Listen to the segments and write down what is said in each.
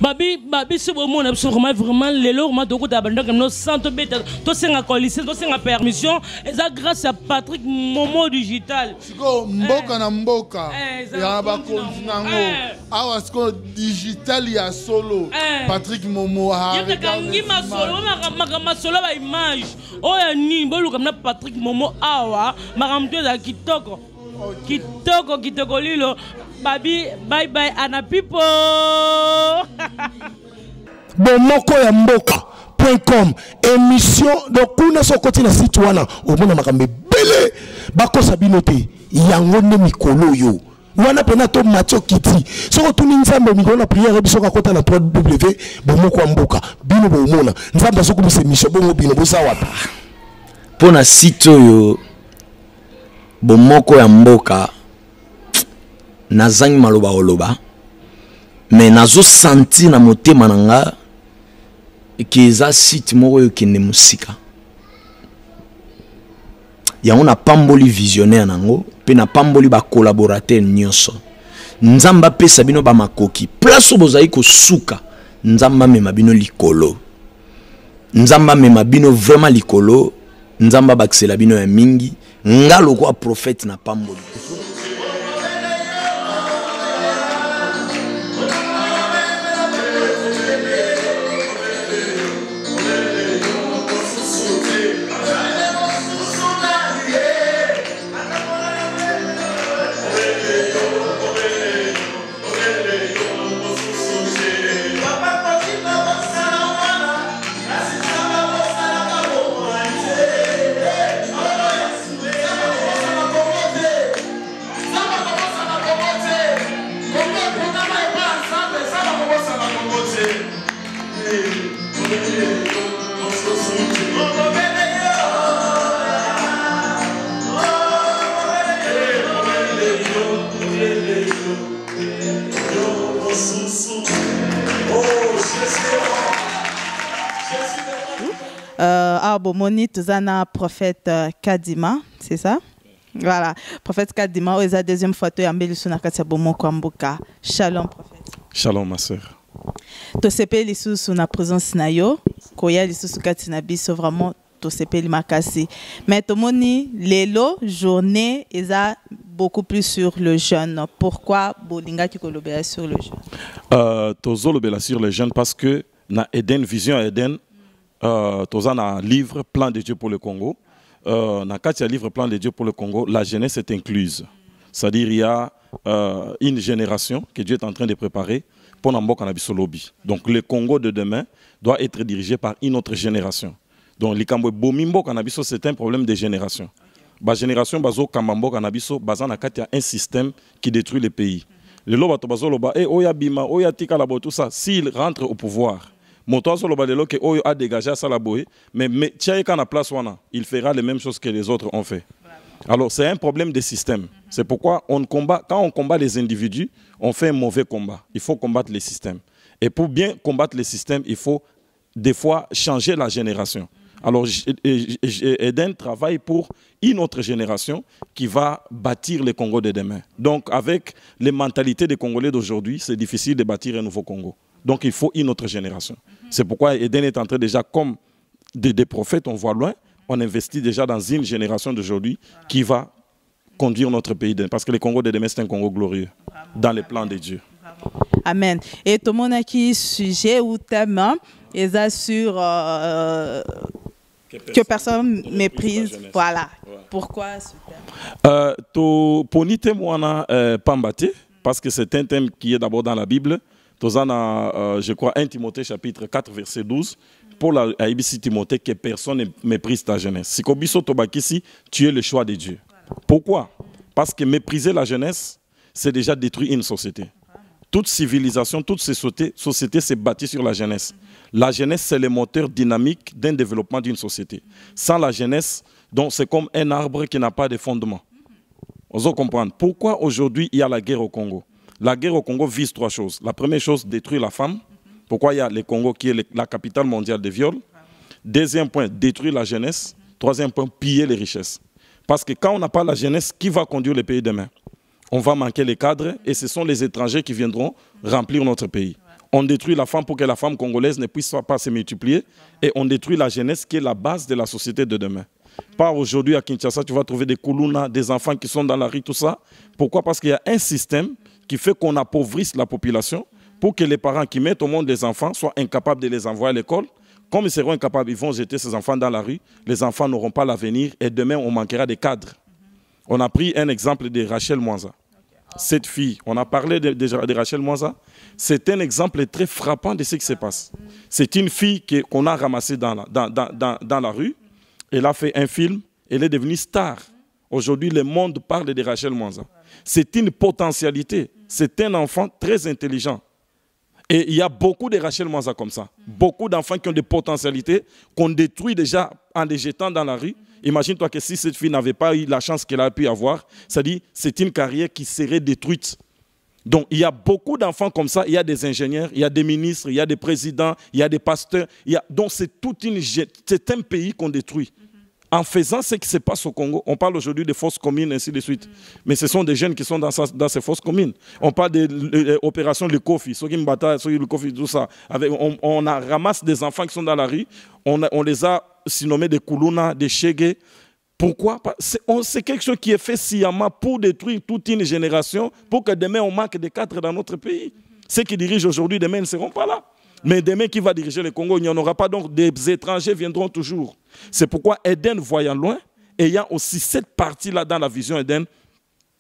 Babi, c'est vraiment les lots, nous centre bêta, tout c'est un coalition, tout c'est une permission, et ça grâce à Patrick Momo Digital. Mboka na mboka, ya ba continent awa sko digital ya solo, Patrick Momo ha. Yekangi ma solo ba image, oya ni bolu comme Patrick Momo awa, makamto za kitoko. Kitoko lilo, babi, bye bye, ana people. Bomoko ya mboka.com émission donc kuna sokoti na site wana omona makambe bele bako sabino te yango ne mikolo yo wana pena to Mathieu Kiti soko tuni nzambe mikolo na prière biso ka kota na 3W bomoko ya mboka bino bomona nzambe soko bise émission bongo bino bosa wata pona site yo bomoko ya mboka nazangi maloba oloba mais nazo senti na motema nanga keza site moko yo kende musika ya on a pamboli visionnaire nango pe na pamboli ba collaborateur nyonso nzamba pesa bino ba makoki place bozai ko suka nzamba mema bino likolo nzamba mema bino vraiment likolo nzamba baksela bino ya mingi ngalo kwa prophète na pamboli. Moni Tuzana prophète Kadima, c'est ça? Voilà, prophète Kadima, et la deuxième fois, tu as amené le Bomo Kwambuka. Shalom, prophète. Shalom, ma soeur. Tu sais pas les sous sur la présence nayo, koya les sous Katinabi, c'est vraiment tu sais pas les makasi. Mais tu moni l'élo journée, ils a beaucoup plus sur le jeûne. Pourquoi Bolinga qui kolobela sur le jeûne? Tozolobela sur le jeûne parce que na Eden Vision Eden. Tozana livre Plan de Dieu pour le Congo. Dans le livre Plan de Dieu pour le Congo, la jeunesse est incluse. C'est-à-dire il y a une génération que Dieu est en train de préparer pour Nambo Cannabis Lobby. Donc le Congo de demain doit être dirigé par une autre génération. Donc l'Ikambo Bomimbo Cannabis, c'est un problème de génération. La génération Bazo Kamambo Cannabis, Bazana il y a un système qui détruit le pays. Le Loba Tobazo Loba, et Oya Bima, Oya Tika Labo, tout ça, s'il rentre au pouvoir. A dégagé ça la boue, mais il fera les mêmes choses que les autres ont fait. Alors c'est un problème de système. C'est pourquoi quand on combat les individus, on fait un mauvais combat. Il faut combattre les systèmes. Et pour bien combattre les systèmes, il faut des fois changer la génération. Alors Eden travaille pour une autre génération qui va bâtir le Congo de demain. Donc avec les mentalités des Congolais d'aujourd'hui, c'est difficile de bâtir un nouveau Congo. Donc il faut une autre génération. C'est pourquoi Eden est en train déjà, comme des prophètes, on voit loin, on investit déjà dans une génération d'aujourd'hui qui va conduire notre pays. Parce que le Congo de demain, c'est un Congo glorieux, dans les plans de Dieu. Amen. Et tout le monde a qui sujet ou thème, et ça sur que personne méprise. Voilà. Ouais. Pourquoi ce thème? Pour nous, Pambate, parce que c'est un thème qui est d'abord dans la Bible. Je crois 1 Timothée chapitre 4 verset 12 pour la ABC Timothée que personne ne méprise ta jeunesse. Si Kobiso Tobakisi, tu es le choix de Dieu. Pourquoi? Parce que mépriser la jeunesse, c'est déjà détruire une société. Toute civilisation, toute société s'est bâtie sur la jeunesse. La jeunesse, c'est le moteur dynamique d'un développement d'une société. Sans la jeunesse, c'est comme un arbre qui n'a pas de fondement. On doit comprendre pourquoi aujourd'hui il y a la guerre au Congo. La guerre au Congo vise trois choses. La première chose, détruire la femme. Pourquoi il y a le Congo qui est la capitale mondiale des viols. Deuxième point, détruire la jeunesse. Troisième point, piller les richesses. Parce que quand on n'a pas la jeunesse, qui va conduire le pays demain? On va manquer les cadres et ce sont les étrangers qui viendront remplir notre pays. On détruit la femme pour que la femme congolaise ne puisse pas se multiplier. Et on détruit la jeunesse qui est la base de la société de demain. Pas aujourd'hui à Kinshasa, tu vas trouver des koulouna, des enfants qui sont dans la rue, tout ça. Pourquoi? Parce qu'il y a un système qui fait qu'on appauvrisse la population pour que les parents qui mettent au monde des enfants soient incapables de les envoyer à l'école. Comme ils seront incapables, ils vont jeter ces enfants dans la rue. Les enfants n'auront pas l'avenir et demain, on manquera des cadres. On a pris un exemple de Rachel Mwanza. Cette fille, on a parlé de Rachel Mwanza. C'est un exemple très frappant de ce qui se passe. C'est une fille qu'on a ramassée dans la rue. Elle a fait un film. Elle est devenue star. Aujourd'hui, le monde parle de Rachel Mwanza. C'est une potentialité. C'est un enfant très intelligent. Et il y a beaucoup de Rachel Mwanza comme ça. Beaucoup d'enfants qui ont des potentialités, qu'on détruit déjà en les jetant dans la rue. Imagine-toi que si cette fille n'avait pas eu la chance qu'elle a pu avoir, c'est-à-dire c'est une carrière qui serait détruite. Donc il y a beaucoup d'enfants comme ça. Il y a des ingénieurs, il y a des ministres, il y a des présidents, il y a des pasteurs. Donc c'est un pays qu'on détruit. En faisant ce qui se passe au Congo, on parle aujourd'hui de fausses communes, ainsi de suite. Mais ce sont des jeunes qui sont dans ces fausses communes. On parle de l'opération Le Kofi, tout ça. On ramasse des enfants qui sont dans la rue, on les a surnommés des Koulouna, des Chege. Pourquoi? C'est quelque chose qui est fait sciemment pour détruire toute une génération, pour que demain on manque de cadres dans notre pays. Ceux qui dirigent aujourd'hui, demain, ne seront pas là. Mais demain, qui va diriger le Congo, il n'y en aura pas. Donc, des étrangers viendront toujours. C'est pourquoi Eden, voyant loin, ayant aussi cette partie-là dans la vision Eden,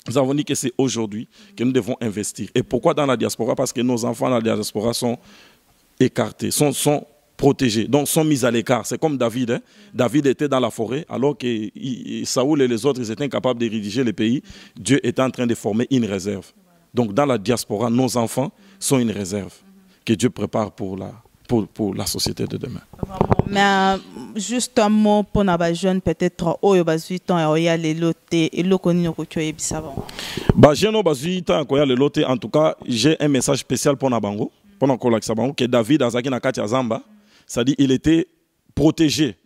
nous avons dit que c'est aujourd'hui que nous devons investir. Et pourquoi dans la diaspora? Parce que nos enfants dans la diaspora sont écartés, sont protégés, donc sont mis à l'écart. C'est comme David. Hein? David était dans la forêt, alors que Saoul et les autres ils étaient incapables de diriger le pays. Dieu était en train de former une réserve. Donc, dans la diaspora, nos enfants sont une réserve que Dieu prépare pour la société de demain. Mais juste un mot pour les jeunes, peut-être, au 18 ans, il y a les lotés, et le connu que tu savant. Jeune au 18 ans, il y a les lotés. En tout cas, j'ai un message spécial pour Nabango, pour Nakola Sabango, que David Azaki Nakati Azamba, c'est-à-dire il était protégé.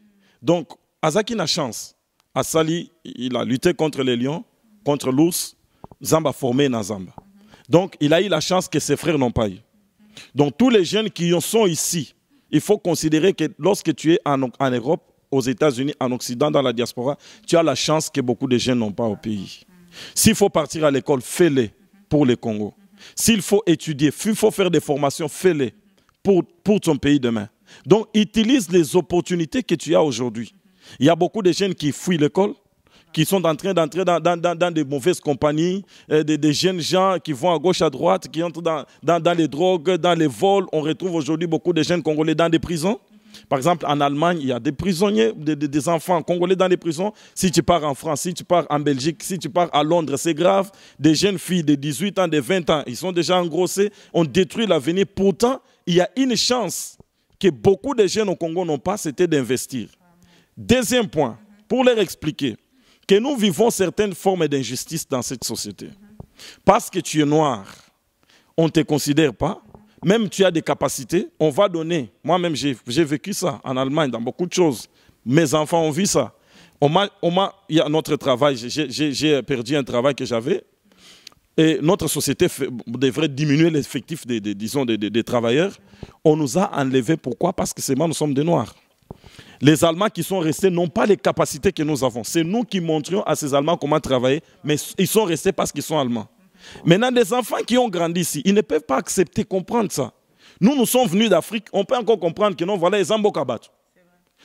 Donc, Azaki n'a chance. Asali, il a lutté contre les lions, contre l'ours, Zamba formé dans Zamba. Donc, il a eu la chance que ses frères n'ont pas eu. Donc, tous les jeunes qui sont ici, il faut considérer que lorsque tu es en Europe, aux États-Unis, en Occident, dans la diaspora, tu as la chance que beaucoup de jeunes n'ont pas au pays. S'il faut partir à l'école, fais-le pour le Congo. S'il faut étudier, s'il faut faire des formations, fais-le pour ton pays demain. Donc, utilise les opportunités que tu as aujourd'hui. Il y a beaucoup de jeunes qui fuient l'école, qui sont en train d'entrer dans de mauvaises compagnies, des jeunes gens qui vont à gauche, à droite, qui entrent dans les drogues, dans les vols. On retrouve aujourd'hui beaucoup de jeunes Congolais dans des prisons. Par exemple, en Allemagne, il y a des prisonniers, des enfants Congolais dans les prisons. Si tu pars en France, si tu pars en Belgique, si tu pars à Londres, c'est grave. Des jeunes filles de 18 ans, de 20 ans, ils sont déjà engrossés. On détruit l'avenir. Pourtant, il y a une chance que beaucoup de jeunes au Congo n'ont pas, c'était d'investir. Deuxième point, pour leur expliquer que nous vivons certaines formes d'injustice dans cette société. Parce que tu es noir, on ne te considère pas. Même tu as des capacités, on va donner. Moi-même, j'ai vécu ça en Allemagne, dans beaucoup de choses. Mes enfants ont vu ça. Il y a notre travail, j'ai perdu un travail que j'avais. Et notre société devrait diminuer l'effectif des travailleurs. On nous a enlevés. Pourquoi? Parce que nous sommes des Noirs. Les Allemands qui sont restés n'ont pas les capacités que nous avons. C'est nous qui montrions à ces Allemands comment travailler, mais ils sont restés parce qu'ils sont Allemands. Maintenant, des enfants qui ont grandi ici, ils ne peuvent pas accepter, comprendre ça. Nous sommes venus d'Afrique, on peut encore comprendre que non, voilà, les Zambokabat.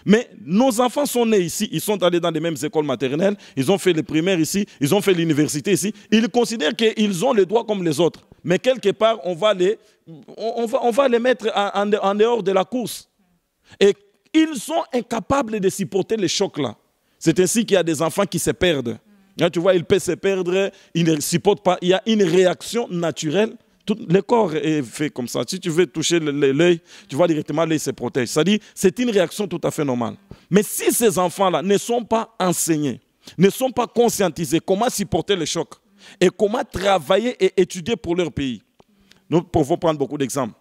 Mais nos enfants sont nés ici, ils sont allés dans les mêmes écoles maternelles, ils ont fait les primaires ici, ils ont fait l'université ici. Ils considèrent qu'ils ont les droits comme les autres. Mais quelque part, on va les mettre en dehors de la course. Et ils sont incapables de supporter les chocs là. C'est ainsi qu'il y a des enfants qui se perdent. Là, tu vois, ils peuvent se perdre, ils ne supportent pas. Il y a une réaction naturelle. Le corps est fait comme ça. Si tu veux toucher l'œil, tu vois directement l'œil se protège. C'est-à-dire, c'est une réaction tout à fait normale. Mais si ces enfants-là ne sont pas enseignés, ne sont pas conscientisés comment supporter les chocs et comment travailler et étudier pour leur pays, nous pouvons prendre beaucoup d'exemples.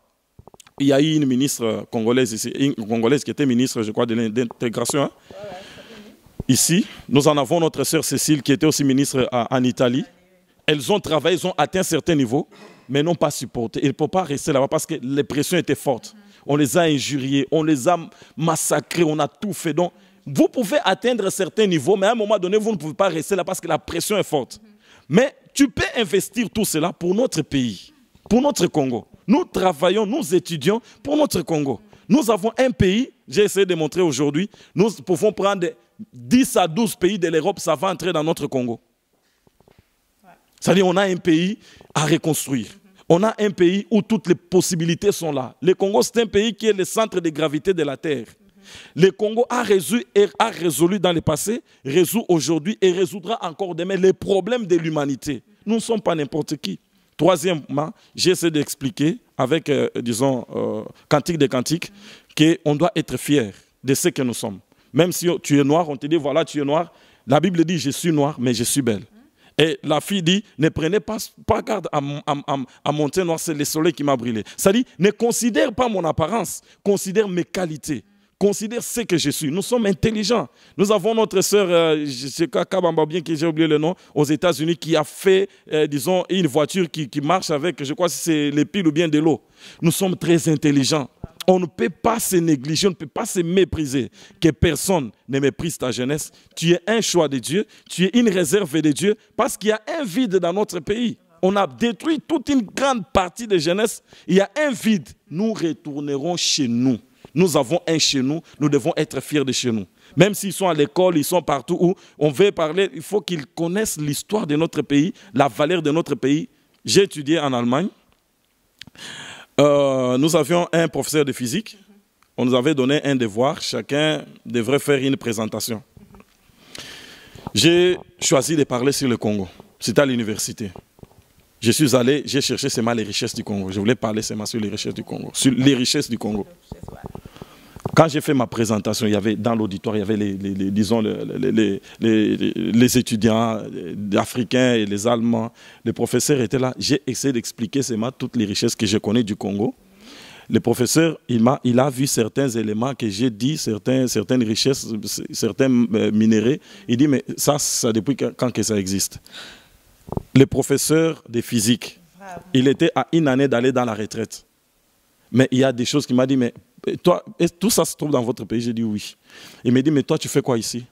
Il y a eu une ministre congolaise ici, une congolaise qui était ministre, je crois, de l'intégration. Hein? Ici, nous en avons notre sœur Cécile qui était aussi ministre en Italie. Elles ont travaillé, elles ont atteint un certain niveau. mais n'ont pas supporté. Ils ne peuvent pas rester là-bas parce que les pressions étaient fortes. On les a injuriés, on les a massacrés, on a tout fait. Donc, vous pouvez atteindre certains niveaux, mais à un moment donné, vous ne pouvez pas rester là parce que la pression est forte. Mais tu peux investir tout cela pour notre pays, pour notre Congo. Nous travaillons, nous étudions pour notre Congo. Nous avons un pays, j'ai essayé de montrer aujourd'hui, nous pouvons prendre 10 à 12 pays de l'Europe, ça va entrer dans notre Congo. C'est-à-dire qu'on a un pays à reconstruire. On a un pays où toutes les possibilités sont là. Le Congo, c'est un pays qui est le centre de gravité de la Terre. Le Congo a résolu dans le passé, résout aujourd'hui et résoudra encore demain les problèmes de l'humanité. Nous ne sommes pas n'importe qui. Troisièmement, j'essaie d'expliquer avec, disons, Cantique des Cantiques, qu'on doit être fier de ce que nous sommes. Même si tu es noir, on te dit, voilà, tu es noir. La Bible dit, je suis noir, mais je suis belle. Et la fille dit, ne prenez pas garde à mon teint noir, c'est le soleil qui m'a brûlé. Ça dit, ne considère pas mon apparence, considère mes qualités. Considère ce que je suis. Nous sommes intelligents. Nous avons notre sœur, bien que j'ai oublié le nom, aux États-Unis, qui a fait, disons, une voiture qui marche avec, je crois que c'est les piles ou bien de l'eau. Nous sommes très intelligents. On ne peut pas se négliger, on ne peut pas se mépriser. Que personne ne méprise ta jeunesse. Tu es un choix de Dieu, tu es une réserve de Dieu, parce qu'il y a un vide dans notre pays. On a détruit toute une grande partie de jeunesse. Il y a un vide. Nous retournerons chez nous. Nous avons un chez nous, nous devons être fiers de chez nous. Même s'ils sont à l'école, ils sont partout où on veut parler, il faut qu'ils connaissent l'histoire de notre pays, la valeur de notre pays. J'ai étudié en Allemagne. Nous avions un professeur de physique. On nous avait donné un devoir. Chacun devrait faire une présentation. J'ai choisi de parler sur le Congo. C'était à l'université. Je suis allé, j'ai cherché seulement les richesses du Congo. Je voulais parler seulement sur les richesses du Congo. Sur les richesses du Congo. Quand j'ai fait ma présentation, il y avait, dans l'auditoire, il y avait les étudiants africains et les Allemands. Les professeurs étaient là. J'ai essayé d'expliquer seulement toutes les richesses que je connais du Congo. Le professeur, il a vu certains éléments que j'ai dit, certaines richesses, certains minéraux. Il dit, mais ça depuis quand que ça existe? Le professeur de physique, il était à une année d'aller dans la retraite. Mais il y a des choses qu'il m'a dit, mais toi, tout ça se trouve dans votre pays? J'ai dit oui. Il m'a dit, mais toi, tu fais quoi ici?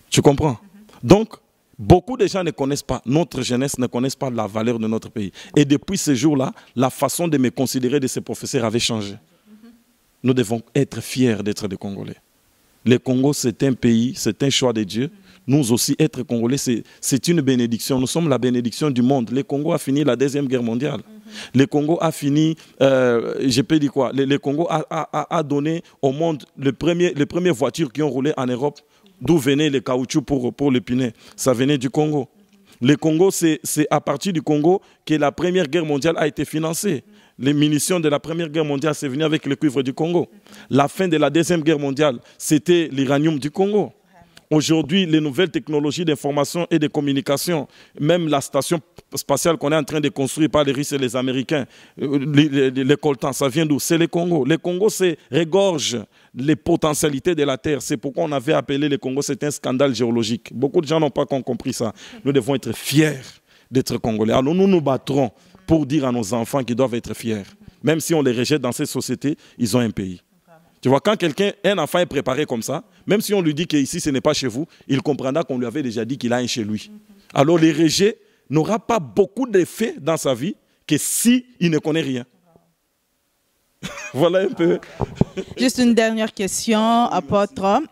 Tu comprends? Donc, beaucoup de gens ne connaissent pas, notre jeunesse ne connaissent pas la valeur de notre pays. Et depuis ce jour-là, la façon de me considérer de ces professeurs avait changé. Nous devons être fiers d'être des Congolais. Le Congo, c'est un pays, c'est un choix de Dieu. Nous aussi, être Congolais, c'est une bénédiction. Nous sommes la bénédiction du monde. Le Congo a fini la Deuxième Guerre mondiale. Le Congo a fini, je peux dire quoi, le Congo a donné au monde les premières voitures qui ont roulé en Europe, d'où venait le caoutchouc pour le pneu. Ça venait du Congo. Le Congo, c'est à partir du Congo que la Première Guerre mondiale a été financée. Les munitions de la Première Guerre mondiale, c'est venu avec le cuivre du Congo. La fin de la Deuxième Guerre mondiale, c'était l'uranium du Congo. Aujourd'hui, les nouvelles technologies d'information et de communication, même la station spatiale qu'on est en train de construire par les Russes et les Américains, les coltans, ça vient d'où? C'est le Congo. Le Congo, c'est regorge les potentialités de la Terre. C'est pourquoi on avait appelé le Congo, c'est un scandale géologique. Beaucoup de gens n'ont pas compris ça. Nous devons être fiers d'être Congolais. Alors nous nous battrons pour dire à nos enfants qu'ils doivent être fiers. Même si on les rejette dans cette société, ils ont un pays. Tu vois, quand un enfant est préparé comme ça, même si on lui dit qu'ici ce n'est pas chez vous, il comprendra qu'on lui avait déjà dit qu'il a un chez lui. Alors le rejet n'aura pas beaucoup d'effet dans sa vie que s'il ne connaît rien. Voilà un peu. Juste une dernière question, apôtre.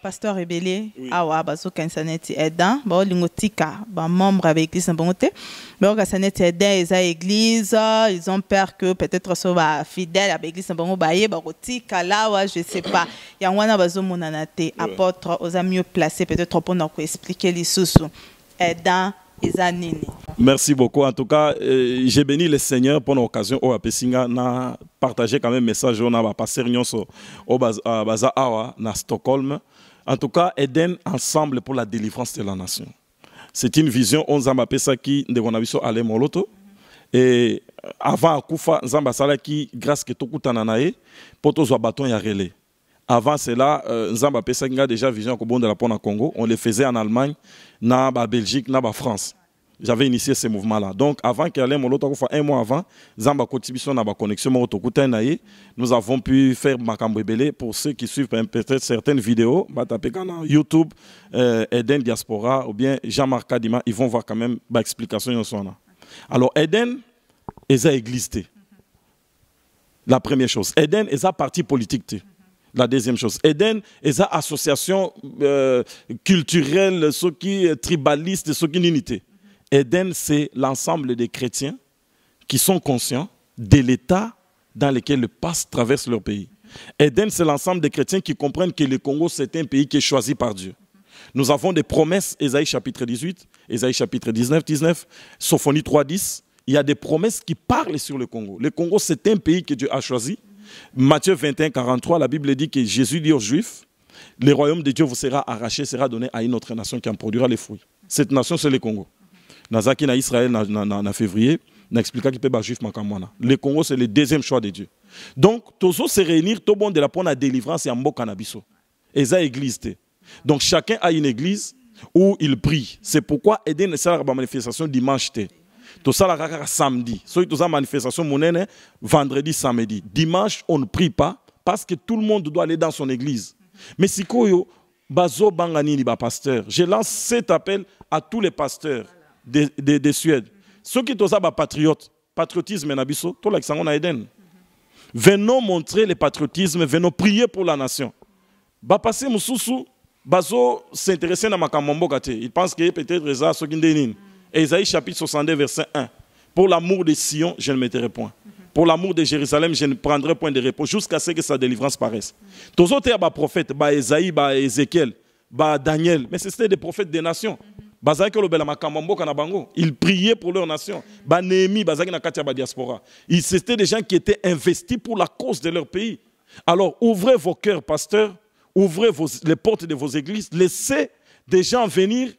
Pasteur Rebélé, awa bazo kansaneti aidant, ba lingotika, ba membre avec l'église n'bongote, ba kansaneti aidant eza église, ils ont peur que peut-être soit fidèle avec l'église n'bongo baye ba rotika là wa je sais pas. Yangwana bazo monanate apôtre osa mieux placé peut-être pour nous expliquer les sous aidant. Merci beaucoup. En tout cas, j'ai béni le Seigneur pour l'occasion où Apesinga n'a partagé quand même un message on a passé au Baza Awa na Stockholm. En tout cas, Eden ensemble pour la délivrance de la nation. C'est une vision on zamba pesa qui de gonabiso ale moloto et avant akufa zamba sala qui grâce que tokutana nae poto zo bâton ya relais. Avant cela, Nzamba Pesanga déjà vision au bon de la Pona Congo. On le faisait en Allemagne, na Belgique, na France. J'avais initié ce mouvement-là. Donc, avant qu'il y ait un mois avant, nous avons pu faire Makambo Ebele. Pour ceux qui suivent peut-être certaines vidéos, YouTube, Eden Diaspora ou bien Jean-Marc Kadima, ils vont voir quand même l'explication. Alors, Eden est une église. La première chose. Eden est un parti politique. La deuxième chose. Eden est une association culturelle, ceux qui tribalistes, ceux qui n'unité. Eden, c'est l'ensemble des chrétiens qui sont conscients de l'état dans lequel le passe traverse leur pays. Eden, c'est l'ensemble des chrétiens qui comprennent que le Congo, c'est un pays qui est choisi par Dieu. Nous avons des promesses, Ésaïe chapitre 18, Ésaïe chapitre 19, Sophonie 3.10. Il y a des promesses qui parlent sur le Congo. Le Congo, c'est un pays que Dieu a choisi. Matthieu 21, 43, la Bible dit que Jésus dit aux Juifs, le royaume de Dieu vous sera arraché, sera donné à une autre nation qui en produira les fruits. Cette nation, c'est le Congo. Nazaki na Israël en février, n'expliqua qu'il peut pas juif makamwana. Le Congo c'est le deuxième choix de Dieu. Donc tous se réunir tout bon de la pour la délivrance et en mbo cannabiso. Et ça église. Donc chacun a une église où il prie. C'est pourquoi Eden est la manifestation dimanche. Tout ça la samedi. Soit tout ça manifestation monene vendredi samedi. Dimanche on ne prie pas parce que tout le monde doit aller dans son église. Mais si koyo bazo bangani ni ba pasteur. Je lance cet appel à tous les pasteurs de Suède. Ceux qui sont patriotes, patriotisme nabiso, tout l'exemple Eden. Venons montrer le patriotisme, venons prier pour la nation. Ba passer mususu, bazo s'intéresser à makamombo gate. Il pense que peut-être reza ce qui dénine. Ésaïe chapitre 62 verset 1. Pour l'amour de Sion, je ne mettrai point. Pour l'amour de Jérusalem, je ne prendrai point de repos jusqu'à ce que sa délivrance paraisse. Tous autres prophètes, Ésaïe, Ézéchiel, Daniel, mais c'était des prophètes des nations. Ils priaient pour leur nation. C'était des gens qui étaient investis pour la cause de leur pays. Alors, ouvrez vos cœurs, pasteurs, ouvrez les portes de vos églises, laissez des gens venir.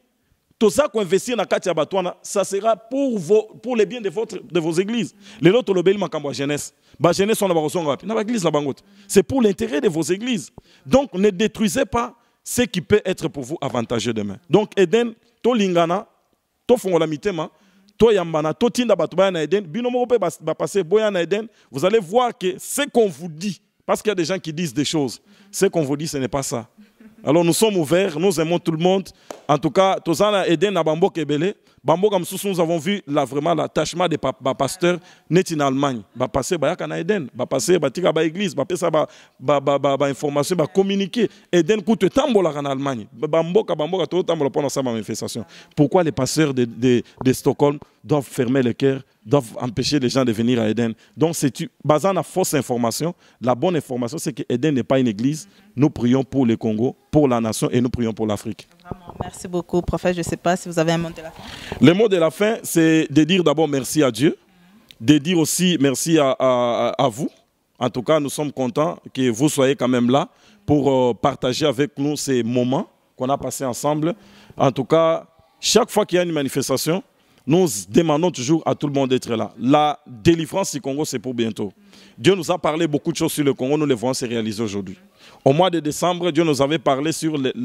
Tout ça qu'on investit dans Katia Batouana, ça sera pour le bien de vos églises. Les autres, le jeunesse. Jeunesse, c'est pour l'intérêt de vos églises. Donc, ne détruisez pas ce qui peut être pour vous avantageux demain. Donc, Eden, to lingana, to fongola mitema, to yambana, to tinda batubaya na Eden, binomo pe ba passer boya na Eden, vous allez voir que ce qu'on vous dit, parce qu'il y a des gens qui disent des choses, ce qu'on vous dit, ce n'est pas ça. Alors nous sommes ouverts, nous aimons tout le monde. En tout cas, Tozana Eden na Bambo Kebele, Bambo comme nous avons vu là vraiment l'attachement des pasteurs net en Allemagne. Ba passer ba yakana Eden, ba passer ba tika ba église, ba pesa ba information, ba communiquer. Eden coûte tambola en Allemagne. Bambo to tambola pendant sa manifestation. Pourquoi les pasteurs de Stockholm doivent fermer le cœur, doivent empêcher les gens de venir à Eden? Donc c'est basé sur fausse information. La bonne information c'est que Eden n'est pas une église. Nous prions pour le Congo, pour la nation et nous prions pour l'Afrique. Merci beaucoup, prophète. Je ne sais pas si vous avez un mot de la fin. Le mot de la fin, c'est de dire d'abord merci à Dieu, de dire aussi merci à vous. En tout cas, nous sommes contents que vous soyez quand même là pour partager avec nous ces moments qu'on a passés ensemble. En tout cas, chaque fois qu'il y a une manifestation, nous demandons toujours à tout le monde d'être là. La délivrance du Congo, c'est pour bientôt. Dieu nous a parlé beaucoup de choses sur le Congo, nous les voyons se réaliser aujourd'hui. Au mois de décembre, Dieu nous avait parlé sur les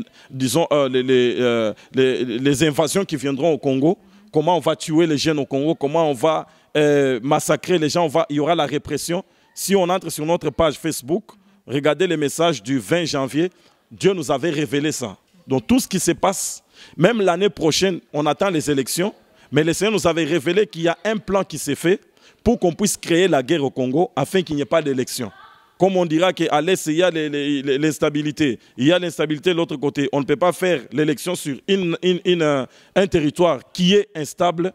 invasions qui viendront au Congo, comment on va tuer les jeunes au Congo, comment on va massacrer les gens, il y aura la répression. Si on entre sur notre page Facebook, regardez les messages du 20 janvier, Dieu nous avait révélé ça. Donc tout ce qui se passe, même l'année prochaine, on attend les élections, mais le Seigneur nous avait révélé qu'il y a un plan qui s'est fait pour qu'on puisse créer la guerre au Congo afin qu'il n'y ait pas d'élection. Comme on dira qu'à l'Est, il y a l'instabilité. Il y a l'instabilité de l'autre côté. On ne peut pas faire l'élection sur un territoire qui est instable.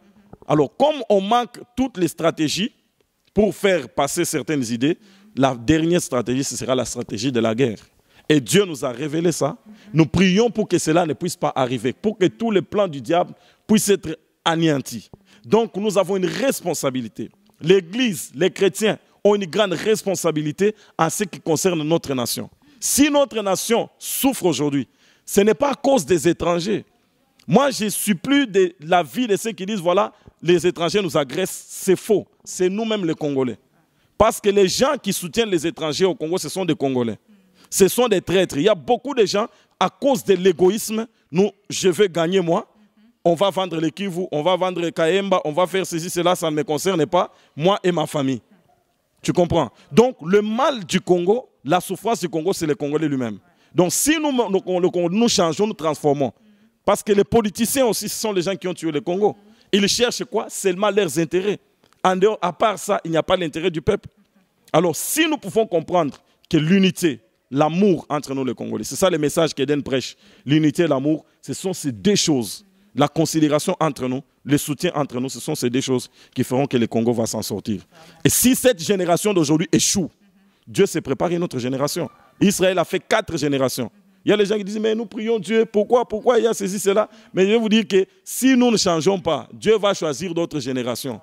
Alors, comme on manque toutes les stratégies pour faire passer certaines idées, la dernière stratégie, ce sera la stratégie de la guerre. Et Dieu nous a révélé ça. Nous prions pour que cela ne puisse pas arriver, pour que tous les plans du diable puissent être anéantis. Donc, nous avons une responsabilité. L'Église, les chrétiens, ont une grande responsabilité en ce qui concerne notre nation. Si notre nation souffre aujourd'hui, ce n'est pas à cause des étrangers. Moi, je ne suis plus de l'avis de ceux qui disent, voilà, les étrangers nous agressent. C'est faux. C'est nous-mêmes les Congolais. Parce que les gens qui soutiennent les étrangers au Congo, ce sont des Congolais. Ce sont des traîtres. Il y a beaucoup de gens, à cause de l'égoïsme, je veux gagner moi, on va vendre les Kivu, on va vendre Kaemba, on va faire ceci, cela, ça ne me concerne pas, moi et ma famille. Tu comprends? Donc, le mal du Congo, la souffrance du Congo, c'est le Congolais lui-même. Donc, si nous changeons, nous transformons. Parce que les politiciens aussi, ce sont les gens qui ont tué le Congo. Ils cherchent quoi? Seulement leurs intérêts. En dehors, à part ça, il n'y a pas l'intérêt du peuple. Alors, si nous pouvons comprendre que l'unité, l'amour entre nous les Congolais, c'est ça le message qu'Eden prêche. L'unité et l'amour, ce sont ces deux choses. La considération entre nous, le soutien entre nous, ce sont ces deux choses qui feront que le Congo va s'en sortir. Et si cette génération d'aujourd'hui échoue, Dieu se prépare une autre génération. Israël a fait 4 générations. Il y a les gens qui disent, mais nous prions Dieu, pourquoi il y a ceci, cela? Mais je vais vous dire que si nous ne changeons pas, Dieu va choisir d'autres générations.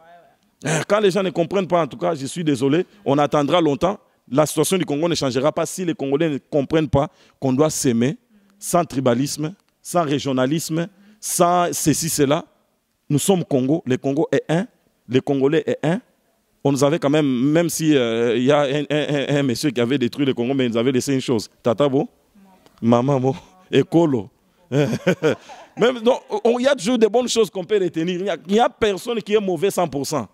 Quand les gens ne comprennent pas, en tout cas, je suis désolé, on attendra longtemps. La situation du Congo ne changera pas si les Congolais ne comprennent pas qu'on doit s'aimer sans tribalisme, sans régionalisme, sans ceci, cela. Nous sommes Congo, le Congo est un, les Congolais est un. On nous avait quand même si il y a un monsieur qui avait détruit le Congo, mais il nous avait laissé une chose. Tatabo, maman, écolo. Même, donc, il y a toujours de bonnes choses qu'on peut retenir. Il n'y a personne qui est mauvais 100%.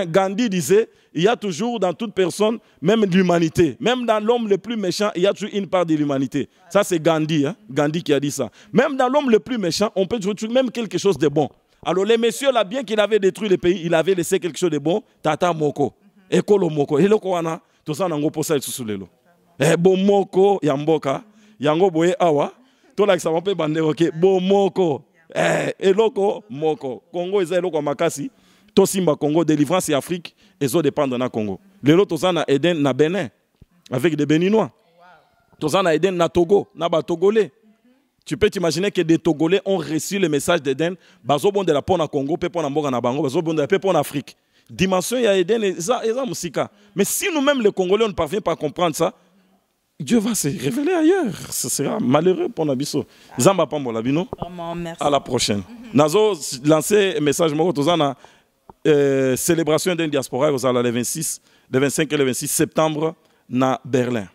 Gandhi disait, il y a toujours dans toute personne, même l'humanité, même dans l'homme le plus méchant, il y a toujours une part de l'humanité. Ça c'est Gandhi, Gandhi qui a dit ça. Même dans l'homme le plus méchant, on peut trouver même quelque chose de bon. Alors les messieurs là, bien qu'il avait détruit le pays, il avait laissé quelque chose de bon. Tata Moko, Ekolo Moko, Eloko wana, tout ça nango posa etsusulelo. Bon Moko, Yamboka, Yango boye awa, tout là que ça va pas bande ok, bon Moko, Eloko Moko, Congo est eloko makasi. Tosimba Congo, délivrance et Afrique, et ont dépendent dans Congo. Les autres, tous en a Eden na Bénin, avec des Béninois. Tous en a Eden na Togo, na ba Togolais. Tu peux t'imaginer que des Togolais ont reçu le message d'Eden, bazo bon de la pona Congo, pe pona mboga na bango, bazo bon de la pe pona Afrique. Dimension ya Eden et ça musika. Mais si nous-mêmes les Congolais on ne parvient pas à comprendre ça, Dieu va se révéler ailleurs. Ce sera malheureux pour Nabiso. Zamba Pambola Bino. À la prochaine. Nazo lancé un message moi tous en a célébration d'une diaspora le 25 et le 26 septembre na Berlin,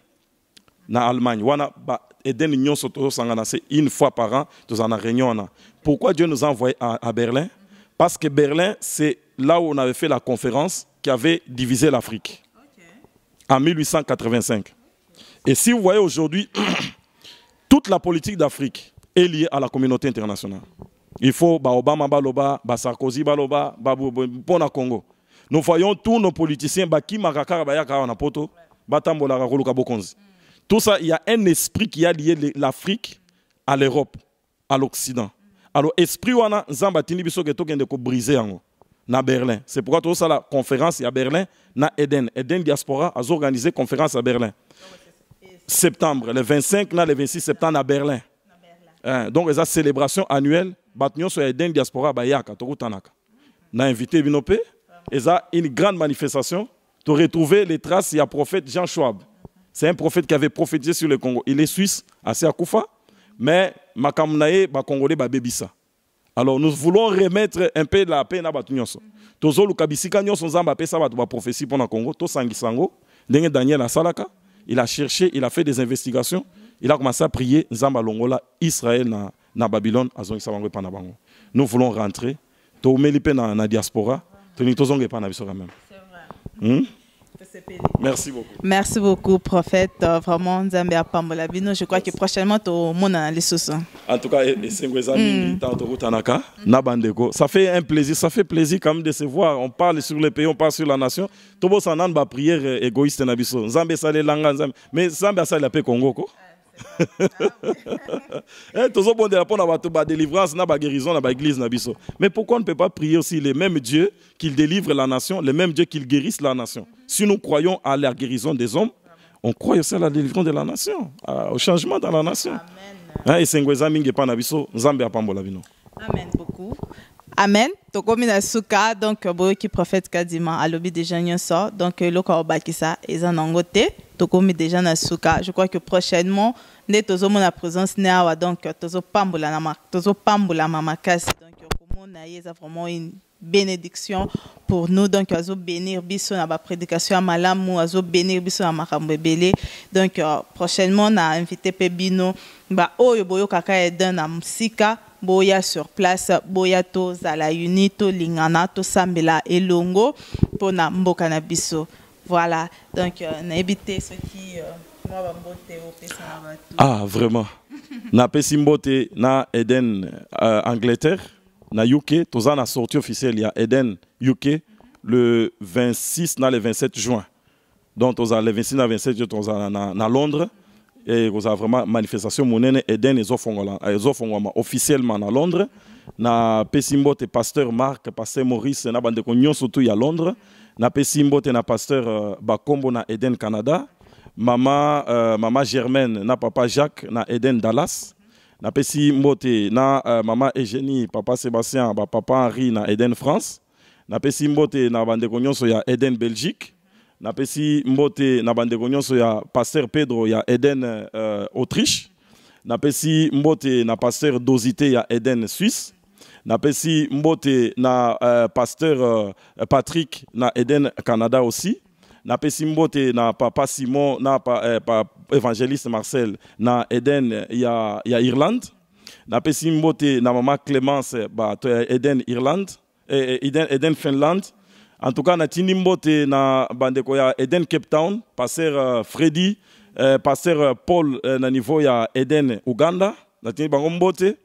na Allemagne. Wana ba Eden Union soto sangana c'est une fois par an tous en a réunion. Pourquoi Dieu nous a envoyé à Berlin? Parce que Berlin c'est là où on avait fait la conférence qui avait divisé l'Afrique en 1885. Et si vous voyez aujourd'hui toute la politique d'Afrique est liée à la communauté internationale. Il faut Obama baloba, Sarkozy baloba, Pona Congo. Nous voyons tous nos politiciens qui marakara bayaka na poto, batambola rakoluka bokonzi. Tout ça, il y a un esprit qui a lié l'Afrique à l'Europe, à l'Occident. Alors esprit wana zambatini biso ke tokende ko briser yango na Berlin. C'est pourquoi tout ça la conférence à Berlin na Eden Diaspora a organisé conférence à Berlin. Septembre, le 25 na le 26 septembre à Berlin. Donc les célébrations annuelles Batnyon sur Eden Diaspora Bayaka, Tokutanaka. On a invité Binope, et ça une grande manifestation. Tu retrouver les traces, il y a le prophète Jean Schwab. C'est un prophète qui avait prophétisé sur le Congo. Il est suisse, assez à Koufa, mais Makamnae, Congolais, Bébissa. Alors nous voulons remettre un peu de la paix dans Batnyon. Tozo Lukabisika Nyon son zamba pe ça va prophétie pour le Congo. To Sangisango, Daniel Asalaka, il a cherché, il a fait des investigations, il a commencé à prier Zamba Longola, Israël na Babylone, nous voulons rentrer. Dans la diaspora, merci beaucoup. Merci beaucoup, prophète. Vraiment, Zambia Pambola Bino. Je crois que prochainement, tout le monde a les sous. En tout cas, ça fait un plaisir, ça fait plaisir quand même de se voir. On parle sur le pays, on parle sur la nation. Tout le monde a prière égoïste. Zambia, ça les langues, mais Zambia, ça la paix Congo. Délivrance, guérison, l'église. Mais pourquoi on ne peut pas prier aussi les mêmes dieux qu'il délivre la nation, les mêmes dieux qu'il guérisse la nation? Si nous croyons à la guérison des hommes, on croit aussi à la délivrance de la nation, au changement dans la nation. Amen beaucoup. Amen. Donc, comme il a souka, donc, qui prophète Kadima, à l'objet des gens sort, donc, le corps bakisa, ils en ont goté, donc, comme déjà na souka. Je crois que prochainement, nous avons la présence, donc, tozo pambula mamakasi, donc, comme on a vraiment une bénédiction pour nous, donc, azo bénir biso na ba prédication à malamu, azo bénir biso na makambo belé, donc, prochainement, on a invité Pebino, ba oyo boyo kaka eden na musika. boya sur place boya to zala unito lingana to sambela elongo pona mboka na biso. Voilà, donc na évité ce qui moi ba mbote au pesa na batu. Ah vraiment. Na pesi mbote na Eden Angleterre, na UK, toza na sortie officielle il y a Eden UK le 26 na le 27 juin. Donc toza le 26 na 27 juin toza na Londres. Et vous avez vraiment manifestation monene Eden ezofongwama officiellement na Londres na pesimbote pasteur Marc pasteur Maurice na bande ko nyonso tu ya Londres na pesimbote na pasteur Bakombo na Eden Canada mama Germaine na papa Jacques na Eden Dallas na pesimbote na mama Eugénie papa Sébastien papa Henri na Eden France na pesimbote na bande ko nyonso ya Eden Belgique. Na pesi mbote na bandeko nyonso ya pasteur Pedro ya Eden Autriche. Na pesi mbote na pasteur Dosité ya Eden Suisse. Na pesi mbote na pasteur Patrick na Eden Canada aussi. Na pesi mbote na papa Simon na évangéliste Marcel na Eden ya Irlande. Na pesi mbote na mama Clémence to Eden Irlande Eden Finlande. En tout cas, na tini mbote na bandeko ya Eden Cape Town, pasteur Freddy, pasteur Paul na niveau ya Eden Uganda, na tini bango mbote,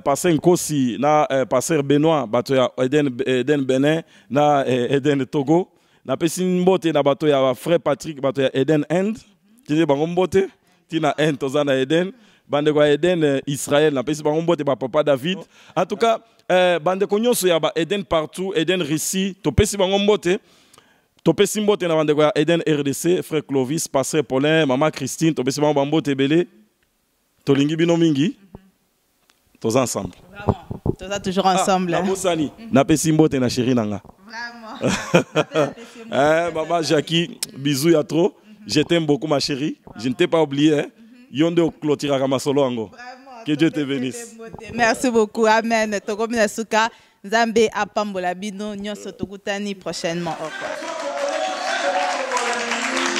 pasteur Nkosi na pasteur Benoît, bato ya Eden Benin na Eden Togo, na pesi mbote na bato ya frère Patrick, bato ya Eden End, tini bango mbote, tina End toza na Eden, bandeko ya Eden Israël, na pesi bango mbote ba papa David. En tout cas, bandeko nyonso ya ba Eden partout, Eden Rissi, topesi bango mbote. Topesi mbote na bandeko ya Eden RDC, frère Clovis, pasteur Paulin, maman Christine, topesi bango mbote belé. Tolingi bino mingi. Tous ensemble. Vraiment. Tous toujours ensemble. Na bosani, na pesi mbote na chérie nanga. Vraiment. Maman Jackie, bisous ya trop. Je t'aime beaucoup ma chérie. Je ne t'ai pas oublié. Yonde au clôture ma solo ango. Que Dieu te bénisse. Merci beaucoup. Amen. Tokomi Nasuka, Nzambe apambola bino nyonso tokutani prochainement. Au revoir.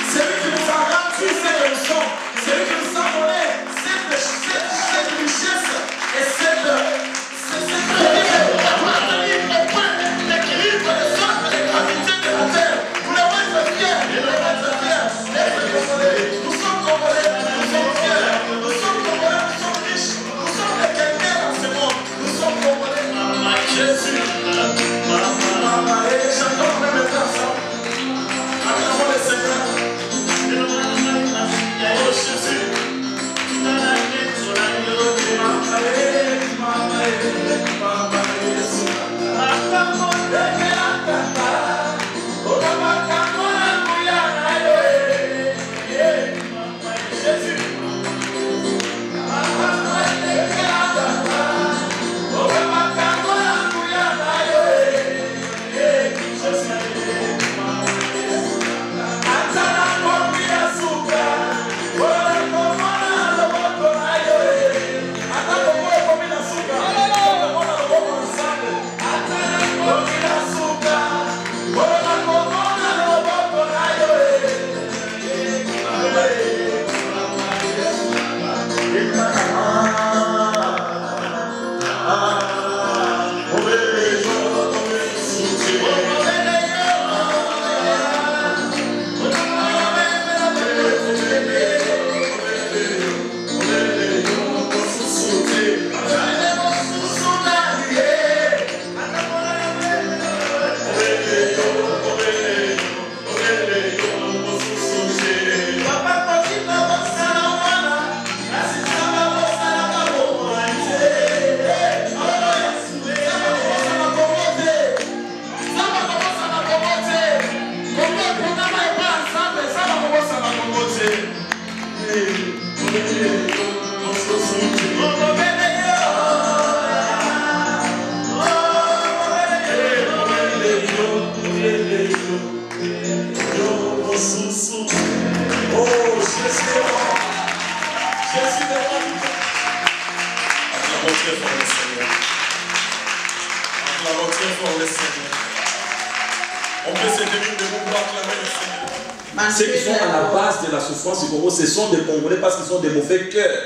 C'est lui qui nous a gratuit cette leçon. C'est lui qui nous a donné cette richesse et cette l'équilibre des sortes de gravité de la terre. Vous devez être fiers. Vous devez être fiers. Nous sommes congolais. Nous sommes fiers. Nous sommes congolais. Nous sommes riches. Nous sommes les quelqu'un dans ce monde. Nous sommes congolais. Jésus. J'adore même les personnes. Acclamons le Seigneur. Oh Jésus. Ceux qui sont à la base de la souffrance du Congo, ce sont des Congolais parce qu'ils ont des mauvais cœurs.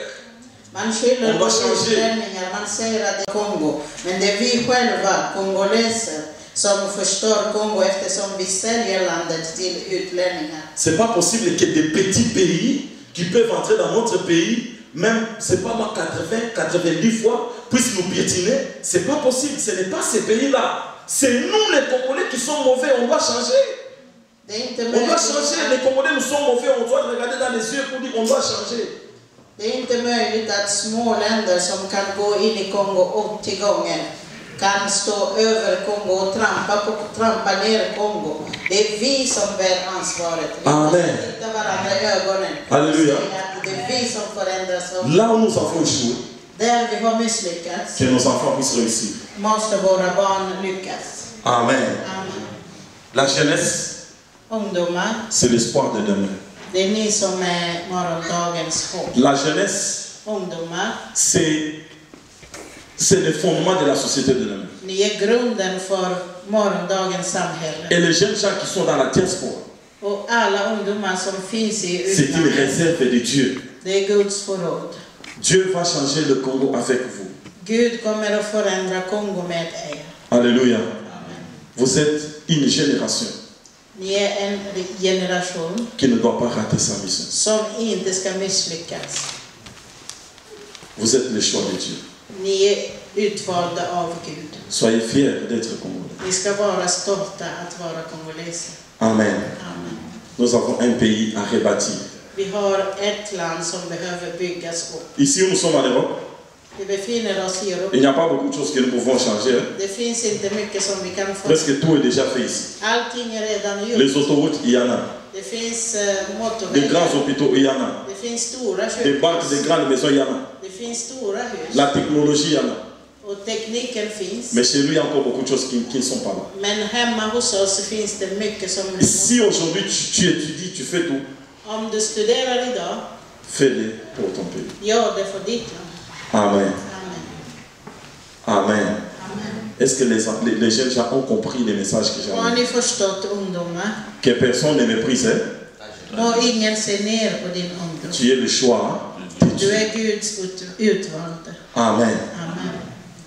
Man skyller On på va changer. utlänningar, man säger att det är Kongo. Men det är vi själva, kongoleser, som förstår Kongo eftersom vi säljer landet till utlänningar. C'est pas possible que des petits pays qui peuvent entrer dans notre pays, même, c'est pas moi, 80-90 fois, puissent nous piétiner. C'est pas possible. Ce n'est pas ces pays-là. C'est nous les Congolais qui sommes mauvais. On doit changer. On doit changer. Les Congolais, nous sommes mauvais. On doit regarder dans les yeux pour dire qu'on doit changer. Det är inte möjligt att små länder som kan gå in i Kongo 80 gånger kan stå över Kongo och trampa ner Kongo. Det är vi som bär ansvaret. Vi måste titta varandra i ögonen. Alléluia. Det är vi som förändras. Là où nous avons échoué, Där vi har misslyckats que nos enfants puissent réussir. måste våra barn lyckas. Amen. Amen. La jeunesse, Ungdomar, c'est l'espoir de demain. det är ni som är morgondagens hopp. La jeunesse, Ungdomar, c'est le fondement de la société de demain. ni är grunden för morgondagens samhälle. Et les jeunes gens qui sont dans la diaspora, Och alla ungdomar som finns i c'est une utlandet, réserve de Dieu. det är Guds förråd. Dieu va changer le Congo avec vous. Gud kommer att förändra Kongo med er. Alléluia. Vous êtes une génération Ni är en generation qui ne doit pas rater sa mission. som inte ska misslyckas. Vous êtes le choix de Dieu. Ni är utvalda av Gud. Soyez fiers d'être Congolais. Ni ska vara stolta att vara kongoleser. Amen. Amen. Nous avons un pays à rebâtir. Vi har ett land som behöver byggas upp. Ici où nous sommes en Europe, Vi befinner oss i il Europa. n'y a pas beaucoup de choses que nous pouvons changer. Det finns inte mycket som vi kan få. Presque tout est déjà fait ici. Allting är redan Les gjort. autoroutes, il y en a. Det finns Les motorvägar. grands hôpitaux, il y en a. Det finns stora Les banques, des sjukhus. grandes maisons, il y en a. Det finns stora hus. La technologie, il y en a. Och tekniken finns. Mais chez lui, il y a encore beaucoup de choses qui ne sont pas là. Men hemma hos oss finns det mycket som... Si aujourd'hui tu étudies, tu fais tout, Om du studerar idag, fais-le pour ton pays. gör det för ditt land. Amen. Amen. Amen. Amen. Est-ce que les jeunes gens ont compris les messages que j'ai Och har envoyés? ni förstått ungdomar? Que personne ne méprise. Hein? Må ingen se ner på din ungdom. Tu es le choix de Du Dieu. är Guds utvalda. Amen. Amen.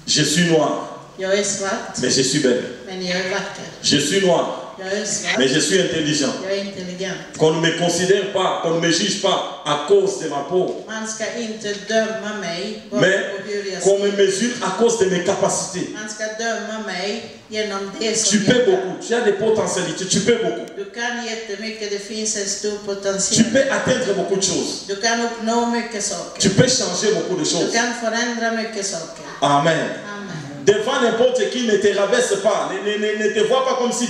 Je suis noir, Jag är svart, mais je suis belle. men jag är vacker. Je suis noir, Jag är svart, mais je suis intelligent. jag är intelligent. Qu'on ne me considère pas, qu'on ne me juge pas à cause de ma peau, Man ska inte döma mig bara mais på hur jag qu'on me ser. mesure à cause de mes capacités. Man ska döma mig genom det Tu som peux jag beaucoup, tu as des potentialités, tu peux beaucoup. Du kan jättemycket, det finns en stor Tu potential. peux atteindre beaucoup de choses. Du kan uppnå mycket saker. Tu peux changer beaucoup de Du choses. kan förändra mycket saker. Amen. Amen. Devant n'importe qui, ne te rabaisse pas. Ne te vois pas comme si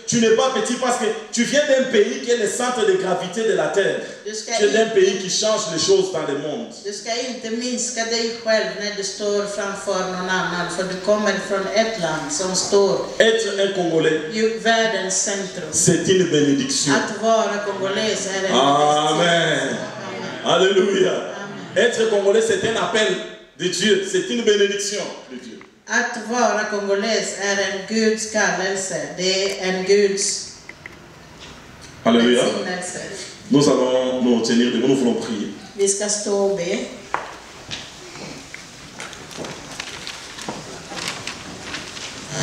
tu n'es pas petit parce que tu viens d'un pays qui est le centre de gravité de la terre. Du ska, Tu es d'un pays qui change les choses dans le monde. du ska inte minska dig själv när du står framför någon annan, för du kommer från ett land som står Être un Congolais, i världens centrum. c'est une bénédiction. Att vara kongoles är en Amen. Alléluia. Amen. Être Congolais, c'est un appel de Dieu. C'est une bénédiction de Dieu. Att vara kongoles är en Guds kallelse. Det är en Guds Alléluia. välsignelse. Nous allons nous tenir debout, nous voulons prier. Vi ska stå och be.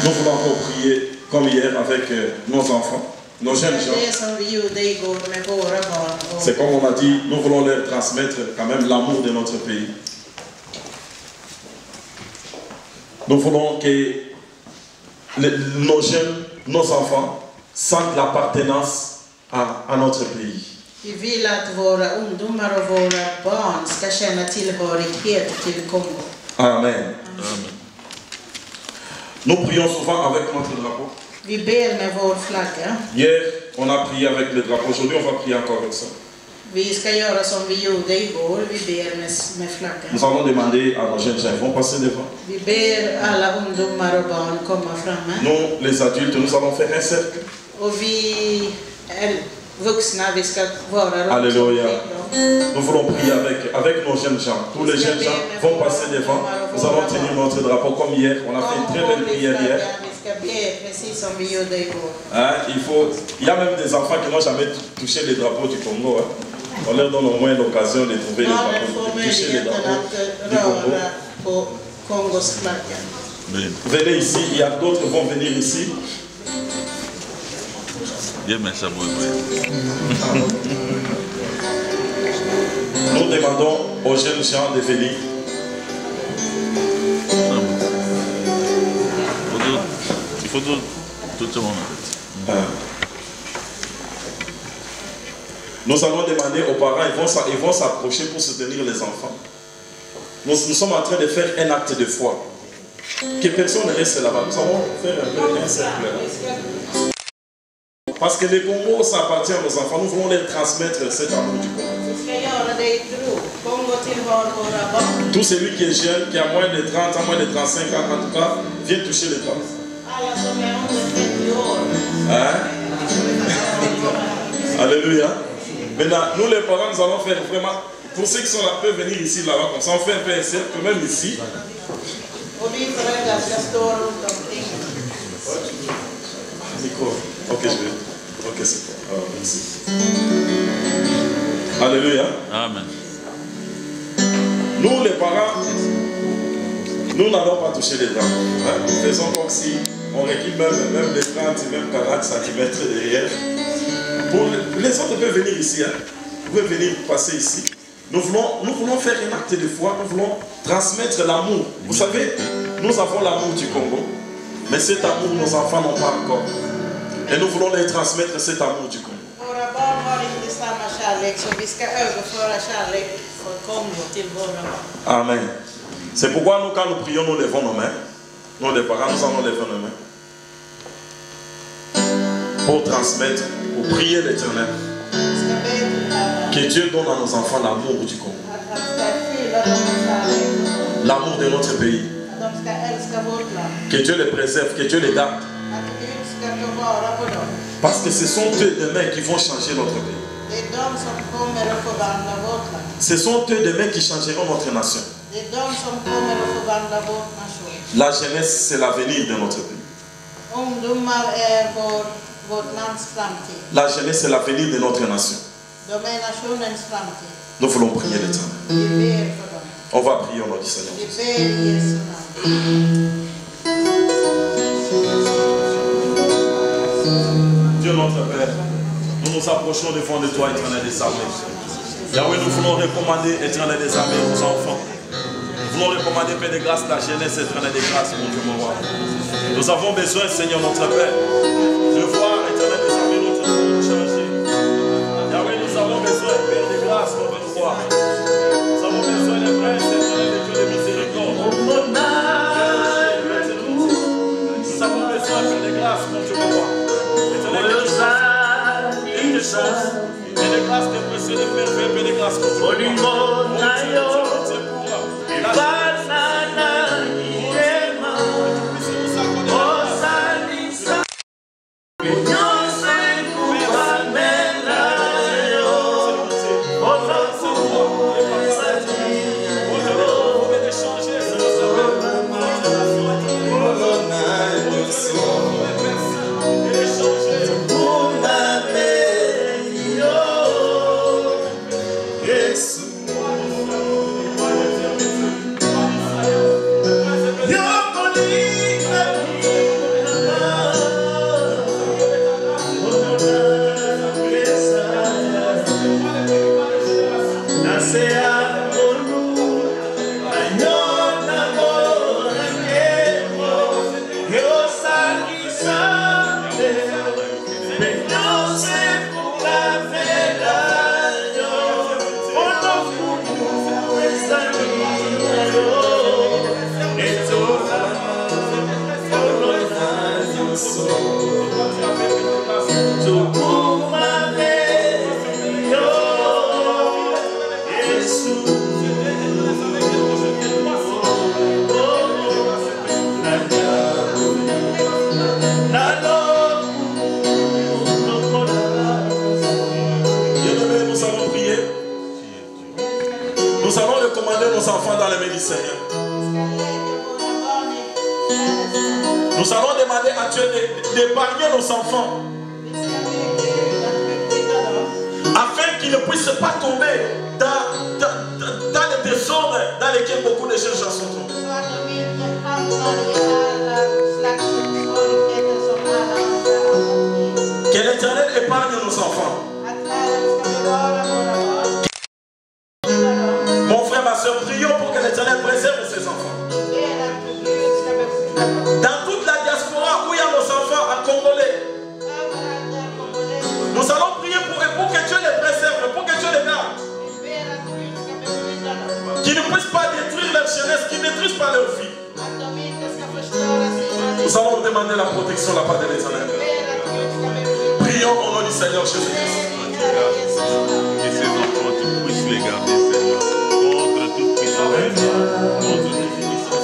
Nous voulons encore prier comme hier avec nos enfants, nos jeunes gens. Det som vi gjorde igår med våra barn. Och C'est comme on a dit, nous voulons leur transmettre quand même l'amour de notre pays. Nous voulons que nos jeunes, nos enfants sentent l'appartenance à notre pays. vi vill att våra ungdomar och våra barn ska känna tillhörighet till Kongo. Amen. Nous prions souvent avec notre drapeau. Vi ber med vår flagga. Hier, on a prié avec le drapeau. Aujourd'hui, on va prier encore avec ça. Vi ska göra som vi gjorde igår. Vi ber med flaggan. Nous allons demander à nos jeunes gens, ils vont passer devant. Vi ber alla ungdomar och barn komma framme. Nous, les adultes, nous allons faire un cercle. Och vi är vuxna, vi ska vara runt Alléluia. omkring dem. Nous voulons prier avec nos jeunes gens. Tous les jeunes gens vont passer devant. Nous allons tenir notre drapeau comme hier. On a fait une très belle prière hier. Vi ska be precis som vi gjorde igår. Hein, il y a même des enfants qui n'ont jamais touché les drapeaux du Congo. Hein. On leur donne au moins l'occasion de trouver les drapeaux, de toucher les drapeaux du Congo. Venez ici, il y a d'autres qui vont venir ici. Nous demandons aux jeunes gens de venir. Il faut tout le monde. Nous allons demander aux parents, ils vont s'approcher pour soutenir les enfants. Nous sommes en train de faire un acte de foi. Que personne ne reste là-bas. Nous allons faire un cercle. Parce que le Congo, ça appartient à nos enfants. Nous voulons les transmettre cet amour du Congo. Tout celui qui est jeune, qui a moins de 30 ans, moins de 35 ans, en tout cas, vient toucher les drapeaux. Hein? Alléluia. Maintenant, nous les parents, nous allons faire vraiment, pour ceux qui sont là, peuvent venir ici, là-bas, comme ça, on fait un peu un cercle, même ici. Micro. Ok, je vais. Ok, c'est bon. Merci. Alléluia. Amen. Nous, les parents, nous n'allons pas toucher les drapeaux. Hein? Faisons comme si on récupère même les 30, même 40 cm derrière. Pour les autres peuvent venir ici. Hein? Vous pouvez venir passer ici. Nous voulons faire un acte de foi. Nous voulons transmettre l'amour. Vous savez, nous avons l'amour du Congo. Mais cet amour, nos enfants n'ont pas encore. Et nous voulons les transmettre cet amour du Congo. Amen. C'est pourquoi nous, quand nous prions, nous levons nos mains. Nous, les parents, nous allons lever nos mains. Pour transmettre, pour prier l'Éternel. Que Dieu donne à nos enfants l'amour du Congo. L'amour de notre pays. Que Dieu les préserve, que Dieu les garde. Parce que ce sont eux demain qui vont changer notre pays. Ce sont eux demain qui changeront notre nation. La jeunesse, c'est l'avenir de notre pays. La jeunesse, c'est l'avenir de notre nation. Nous voulons prier l'Éternel. On va prier au nom du Seigneur. Dieu notre Père, nous nous approchons devant de toi, Éternel des armées. Yahweh, nous voulons recommander, Éternel des armées, aux enfants. Nous voulons recommander, Père de grâce, la jeunesse, Éternel des grâces, mon Dieu, mon roi. Nous avons besoin, Seigneur notre Père, de voir, Éternel des armées, notre monde changer. Yahweh, nous avons besoin, Père de grâce, mon Dieu, roi. Nous avons besoin des princes, Éternel des Dieu de miséricorde. Nous avons besoin, Père de grâce, mon Dieu, mon roi. Et de grâce de précieux, de merveilles, et de grâce pour tout le monde. Nous allons recommander nos enfants dans les mains du Seigneur. Nous allons demander à Dieu d'épargner nos enfants afin qu'ils ne puissent pas tomber dans les désordres dans lesquels beaucoup de jeunes gens sont tombés. Que l'Éternel épargne nos enfants. Mon frère, ma soeur, prions pour que l'Éternel préserve ses enfants. Dans toute la diaspora où il y a nos enfants en congolais, nous allons prier pour eux, pour que Dieu les préserve, pour que Dieu les garde. Qu'ils ne puissent pas détruire leur jeunesse, qu'ils ne détruisent pas leur vie. Nous allons demander la protection de la part de l'Éternel. Prions au nom du Seigneur Jésus-Christ. Que ces enfants, tu puisses les garder, Seigneur, contre toute puissance, contre toute puissance,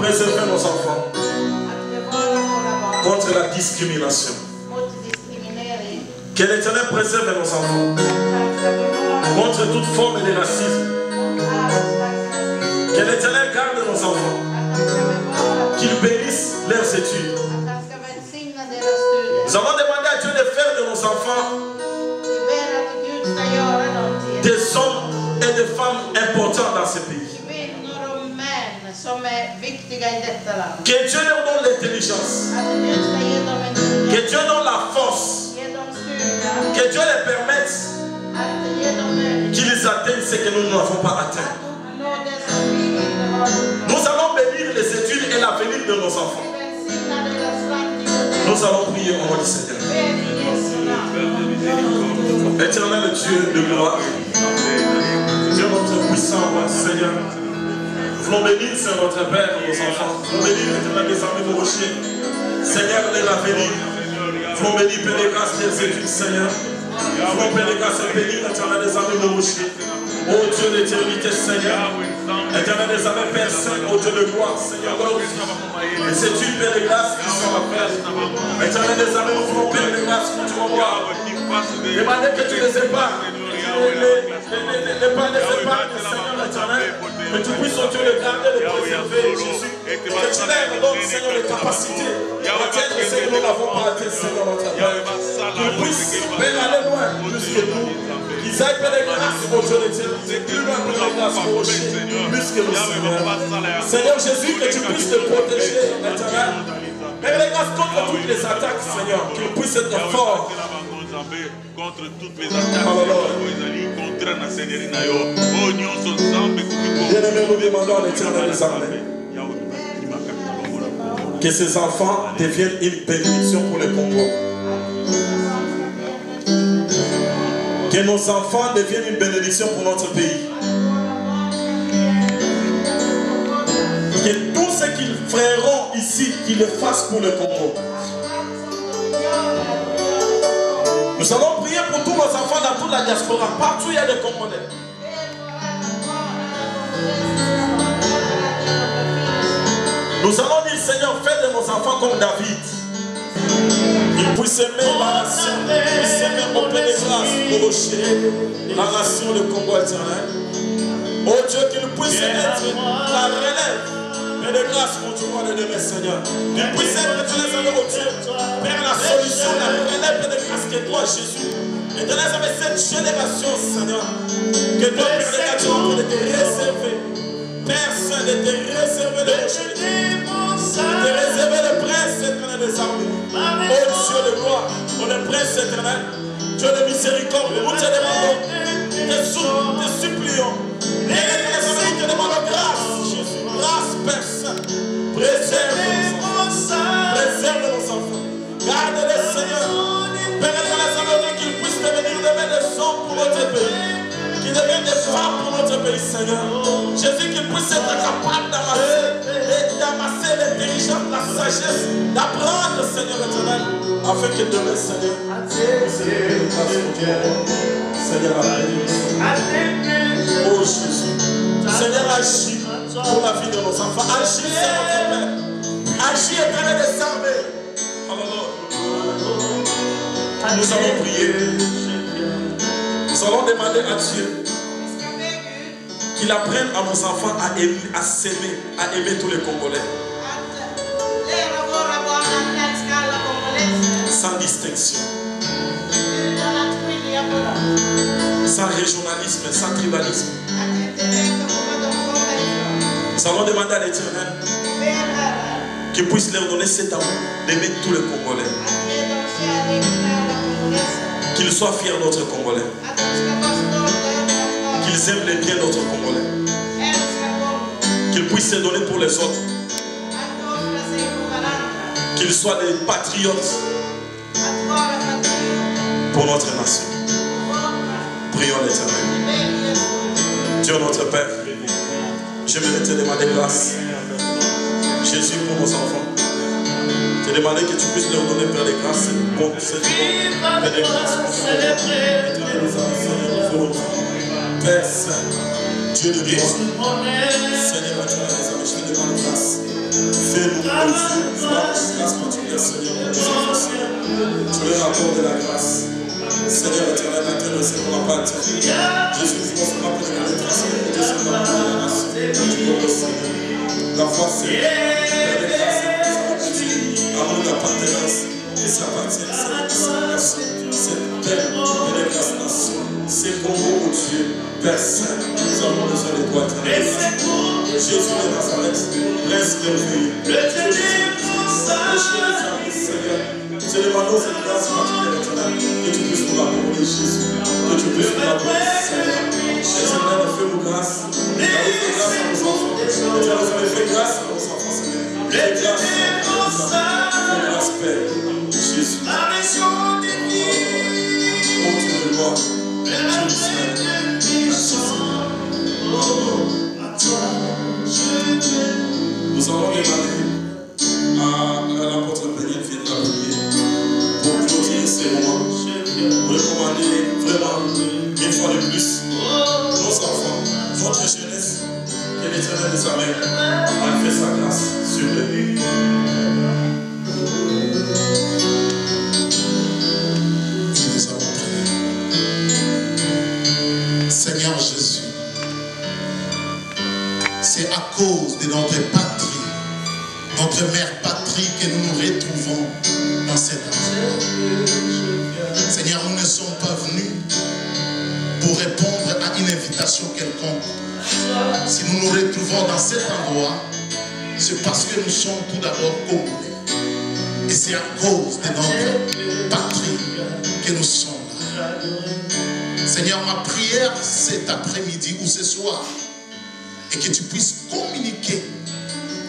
préserver nos enfants contre la discrimination. Que l'Éternel préserve nos enfants contre toute forme de racisme. Que l'Éternel garde nos enfants, qu'il bénisse leurs études. Nous avons demandé à Dieu de faire de nos enfants des hommes et des femmes importants dans ce pays. Que Dieu leur donne l'intelligence, que Dieu donne la force, que Dieu les permette qu'ils atteignent ce que nous n'avons pas atteint. Nous allons bénir les études et l'avenir de nos enfants. Nous allons prier au nom du Seigneur. Éternel Dieu de gloire, Dieu notre puissant Seigneur, nous voulons bénir Seigneur notre Père, nos enfants. Nous voulons bénir l'Éternel des armées de rocher, Seigneur de l'avenir. Nous voulons bénir Père des grâces des études, Seigneur. Nous voulons Père des grâces et bénir l'Éternel des armées de rocher. Ô Dieu d'éternité, Seigneur, Éternel des armées, Père Saint, ô Dieu de gloire, Seigneur, et c'est une Père de grâce qui sont à faire. Éternel des armées, nous voulons Père de grâce que tu envoies. Demandez que tu les épargnes. Les épargnes, Seigneur l'Éternel, que tu puisses, ô Dieu, les garder, les préserver, Jésus. Que tu leur donnes, Seigneur, les capacités d'atteindre ce que nous n'avons pas atteint, Seigneur notre Père. Qu'ils puissent, Père, aller loin, plus que nous. Qu'ils aillent, Père de grâce, ô Dieu d'éternité, plus loin, Père de grâce, ô rocher, plus que nous, Seigneur. Seigneur Jésus, que tu puisses te protéger, l'Éternel. Père de grâce, contre toutes les attaques, Seigneur, qu'ils puissent être forts. Contre toutes les attaques, contre Bien-aimé, nous demandons à l'Éternel des armées que ces enfants deviennent une bénédiction pour le Congo. Que nos enfants deviennent une bénédiction pour notre pays. Que tout ce qu'ils feront ici, qu'ils le fassent pour le Congo. Nous allons prier pour tous nos enfants dans toute la diaspora. Partout il y a des Congolais. Nous allons dire, Seigneur, fais de nos enfants comme David. Qu'ils puissent aimer la nation, qu'ils puissent aimer au plein de grâce pour rocher la nation, le Congo éternel. Oh Dieu, qu'ils puissent être la relève. Mais de grâce, mon Dieu, moi, de demain, Seigneur. Qu'ils puissent être, éternel, oh Dieu, Père, la solution, la relève de grâce que toi, Jésus. Éternel, avec cette génération, Seigneur, que toi, Père, de grâce, de te réserver. Père Saint, de te réserver le rocher, de te réserver le prince éternel des armées. Oh Dieu de gloire, oh le prince éternel, Dieu de miséricorde, nous te demandons, te supplions. Père éternel, nous te demandons grâce, Jésus, grâce, Père Saint. Préserve nos enfants, garde-les, Seigneur. Père éternel, qu'ils puissent devenir des médecins pour notre pays. Qu'ils deviennent des femmes pour notre pays, Seigneur. Jésus, qu'ils puissent être capables d'amasser l'intelligence, la sagesse, d'apprendre, Seigneur éternel, afin que demain, Seigneur, Seigneur, oh Jésus, Seigneur, agis pour la vie de nos enfants. Agis, Seigneur, notre Père. Agis, éternel des armées. Nous allons prier. Nous allons demander à Dieu qu'il apprenne à nos enfants à aimer, à s'aimer, à aimer tous les Congolais. Sans distinction. Sans régionalisme, sans tribalisme. Nous allons demander à l'Éternel qu'il puisse leur donner cet amour d'aimer tous les Congolais. Qu'ils soient fiers de notre Congolais. Qu'ils aiment les biens de notre Congolais. Qu'ils puissent se donner pour les autres. Qu'ils soient des patriotes pour notre nation. Prions l'Éternel. Dieu notre Père, je vais te demander grâce. Jésus pour nos enfants. Te demander que tu puisses leur donner, Père, des grâces, cette bonne, Père, des grâces, Père Saint, Dieu de gloire, Seigneur, je te demande grâce. Fais-nous, grâce particulière, Seigneur, pour nos enfants, Seigneur. Tu leur accordes la grâce. Seigneur éternel, la terre ne se pourra pas atteindre. Jésus, ne sera pas de la trace, Dieu sera pas de la nation. Tu peux aussi. La foi, c'est Père de grâce. Amour d'appartenance, et ça appartient à cette terre de la grâce nation. C'est Congo, mon Dieu, Père Saint, nous avons besoin de toi, Jésus de Nazareth, prince merveilleux. Seigneur, te demandons cette grâce particulière, que tu puisses nous accorder, Jésus, que tu puisses nous accorder, Seigneur. Éternel, fais-nous grâce, fais grâce à nos enfants, Éternel, fais grâce à nos enfants, Seigneur, fais grâce à nos enfants. Grâce, Père, Jésus. Oh, Dieu de gloire, Dieu nous allons demander à l'apôtre Daniel de la prière pour clôturer ces moments, pour recommander vraiment une fois de plus nos enfants, votre jeunesse, que l'Éternel des armées a fait sa grâce sur eux. Seigneur Jésus, c'est à cause de notre patrie, notre mère patrie, que nous nous retrouvons dans cet endroit. Seigneur, nous ne sommes pas venus pour répondre à une invitation quelconque. Si nous nous retrouvons dans cet endroit, c'est parce que nous sommes tout d'abord Congolais. Et c'est à cause de notre patrie que nous sommes là. Seigneur, ma prière cet après-midi ou ce soir est que tu puisses communiquer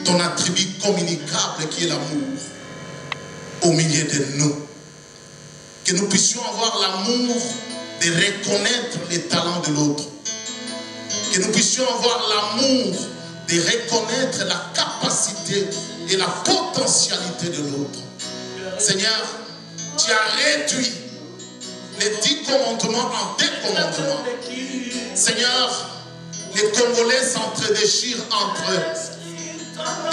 ton attribut communicable qui est l'amour au milieu de nous. Que nous puissions avoir l'amour de reconnaître les talents de l'autre. Que nous puissions avoir l'amour de reconnaître la capacité et la potentialité de l'autre. Seigneur, tu as réduit les 10 commandements en 2 commandements. Seigneur, les Congolais s'entre-déchirent entre eux.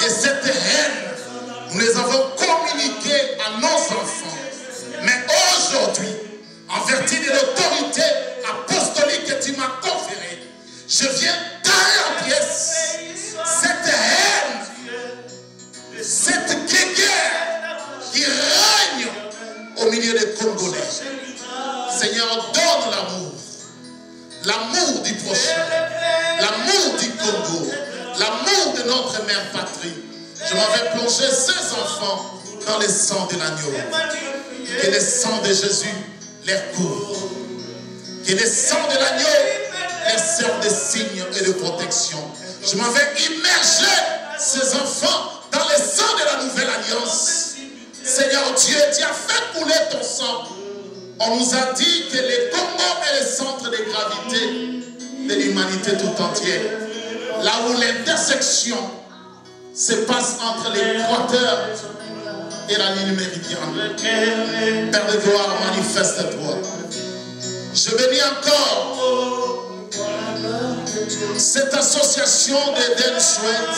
Et cette haine, nous les avons communiquées à nos enfants. Mais aujourd'hui, en vertu de l'autorité apostolique que tu m'as conférée, je viens tailler en pièces cette haine, cette guerre qui règne au milieu des Congolais. Seigneur, donne l'amour. L'amour du prochain. L'amour du Congo. L'amour de notre mère patrie. Je m'en vais plonger ces enfants dans le sang de l'agneau. Que le sang de Jésus les couvre. Que le sang de l'agneau les serve de signe et de protection. Je m'en vais immerger ces enfants dans le sang de la nouvelle alliance. Seigneur Dieu, tu as fait couler ton sang. On nous a dit que le Congo est le centre de gravité de l'humanité tout entière. Là où l'intersection se passe entre l'équateur et la ligne méridienne. Père de gloire, manifeste-toi. Je bénis encore cette association d'Eden Chouette.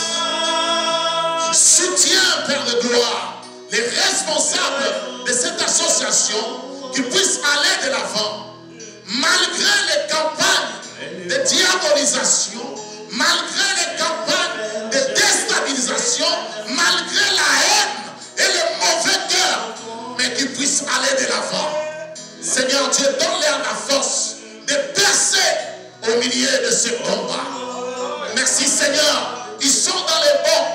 Soutiens, Père de gloire, les responsables de cette association qui puissent aller de l'avant, malgré les campagnes de diabolisation, malgré les campagnes de déstabilisation, malgré la haine et le mauvais cœur, mais qu'ils puissent aller de l'avant. Seigneur Dieu, donne-leur la force de percer au milieu de ce combat. Merci Seigneur, ils sont dans les bons,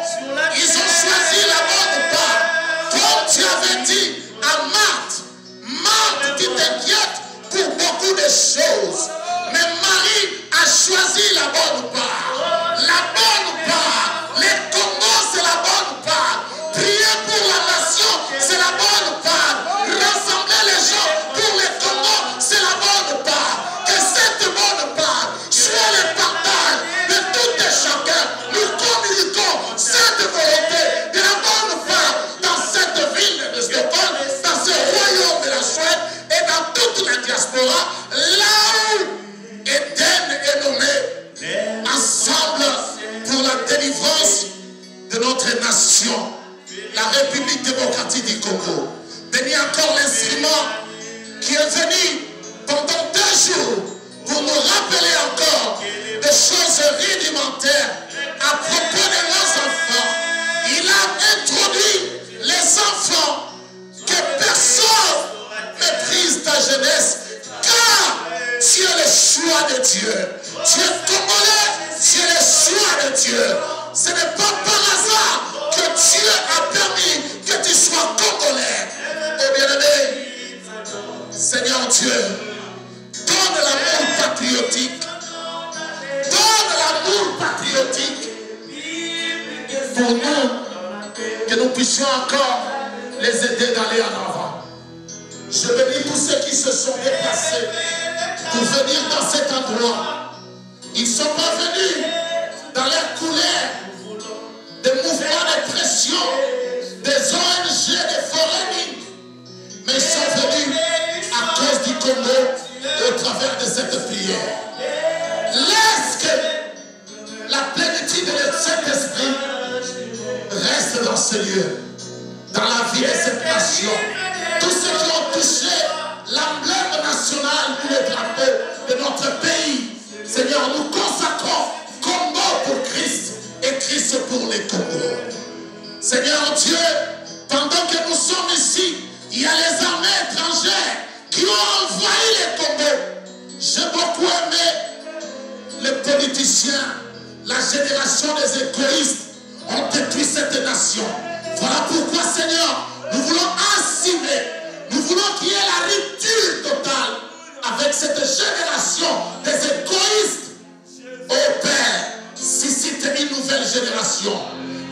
ils ont choisi la bonne part, comme tu avais dit à Marthe. Marthe, tu t'inquiètes pour beaucoup de choses, mais Marie a choisi la bonne part. La bonne part. Les Congo, c'est la bonne part. Prier pour la nation, c'est la bonne part. Rassembler les gens pour les Congo, c'est la bonne part. Que cette bonne part soit le partage de tout et chacun. Nous communiquons cette volonté de la bonne part dans cette ville de Stockholm, dans ce royaume de la Suède et dans toute la diaspora, là où Eden est nommé, ensemble pour la délivrance de notre nation, la République démocratique du Congo. Bénis encore l'instrument qui est venu pendant 2 jours pour nous rappeler encore des choses rudimentaires à propos de nos enfants. Il a introduit les enfants, que personne méprise ta jeunesse, car tu es le choix de Dieu. Tu es congolais, tu es le choix de Dieu. Ce n'est pas par hasard que Dieu a permis que tu sois congolais. Oh bien-aimé, Seigneur Dieu, donne l'amour patriotique. Donne l'amour patriotique pour nous, que nous puissions encore les aider d'aller en avant. Je bénis tous ceux qui se sont déplacés pour venir dans cet endroit. Ils ne sont pas venus dans leur couleur des mouvements de pression, des ONG, des foraines, mais ils sont venus à cause du Congo et au travers de cette prière. Laisse que la plénitude de cet esprit reste dans ce lieu, dans la vie de cette nation. Tous ceux qui ont touché l'emblème national ou le drapeau de notre pays, Seigneur, nous consacrons Congo pour Christ et Christ pour les Congos. Seigneur Dieu, pendant que nous sommes ici, il y a les armées étrangères qui ont envahi les Congos. J'ai beaucoup aimé les politiciens, la génération des égoïstes ont détruit cette nation. Voilà pourquoi, Seigneur, nous voulons assumer, nous voulons qu'il y ait la rupture totale avec cette génération des égoïstes. Oh Père, suscite une nouvelle génération.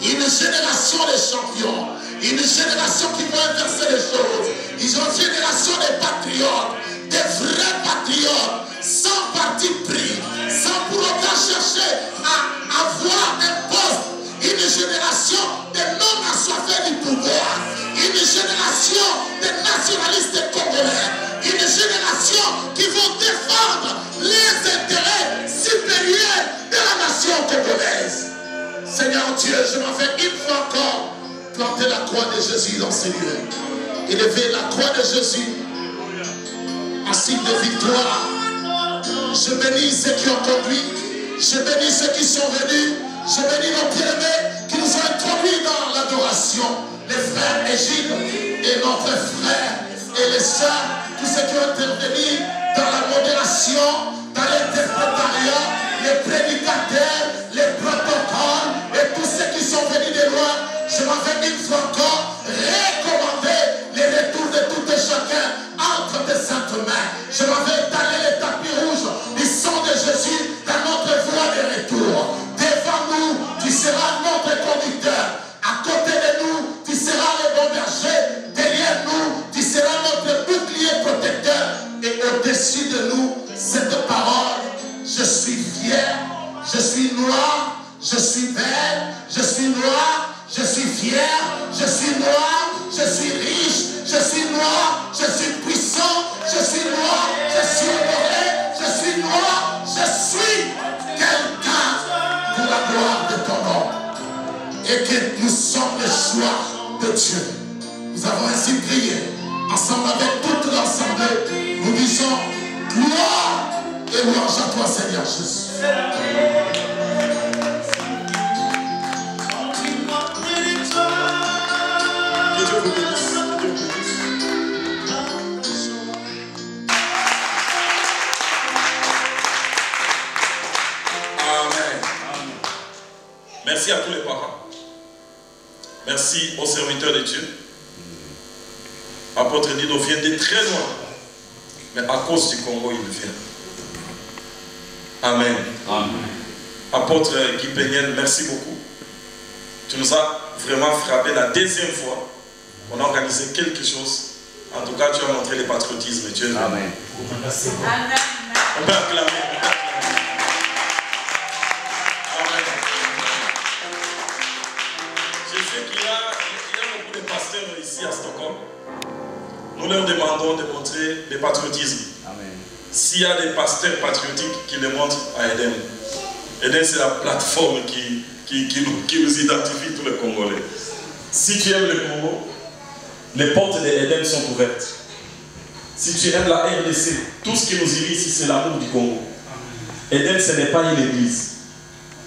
Une génération des champions. Une génération qui va inverser les choses. Une génération des patriotes. Des vrais patriotes. Sans parti pris. Sans pour autant chercher à avoir un poste. Une génération de non-assoiffés du pouvoir. Une génération de nationalistes congolais. Une génération qui vont défendre les intérêts supérieurs de la nation congolaise. Seigneur Dieu, je m'en vais une fois encore planter la croix de Jésus dans ces lieux. Élever la croix de Jésus en signe de victoire. Je bénis ceux qui ont conduit. Je bénis ceux qui sont venus. Je bénis nos bien-aimés qui nous ont introduits dans l'adoration. Les frères Égypte et notre frère et les sœurs, tous ceux qui ont intervenu dans la modération, dans l'interprétariat, les prédicateurs, les protocoles et tous ceux qui sont venus de loin. Je m'en vais une fois encore recommander les retours de tout et chacun entre tes saintes mains. Je m'en vais étaler les tapis rouges du sang de Jésus dans notre voie de retour. Devant nous, tu seras notre conducteur. À côté de nous, tu seras le bon berger. Derrière nous, tu seras notre bouclier protecteur. Et au-dessus de nous, cette parole, je suis fier, je suis noir, je suis belle, je suis noir, je suis fier, je suis noir, je suis riche, je suis noir, je suis puissant, je suis noir, je suis honoré, je suis noir, je suis quelqu'un pour la gloire de ton nom. Et que nous sommes le choix de Dieu. Nous avons ainsi prié, ensemble avec toute l'assemblée, nous disons gloire et louange à toi, Seigneur Jésus. Amen. Merci à tous les parents. Merci aux serviteurs de Dieu. Apôtre Dido vient de très loin. Mais à cause du Congo, il vient. Amen. Amen. Apôtre Guy Peignel, merci beaucoup. Tu nous as vraiment frappé la deuxième fois. On a organisé quelque chose. En tout cas, tu as montré le patriotisme. Dieu. Amen. Amen. On peut acclamer. Amen. Je sais qu'il y a beaucoup de pasteurs ici à Stockholm. Nous leur demandons de montrer le patriotisme. S'il y a des pasteurs patriotiques qui le montrent à Eden. Eden, c'est la plateforme qui nous identifie tous les Congolais. Si tu aimes le Congo, les portes de Eden sont ouvertes. Si tu aimes la RDC, tout ce qui nous unit ici, c'est l'amour du Congo. Eden, ce n'est pas une église.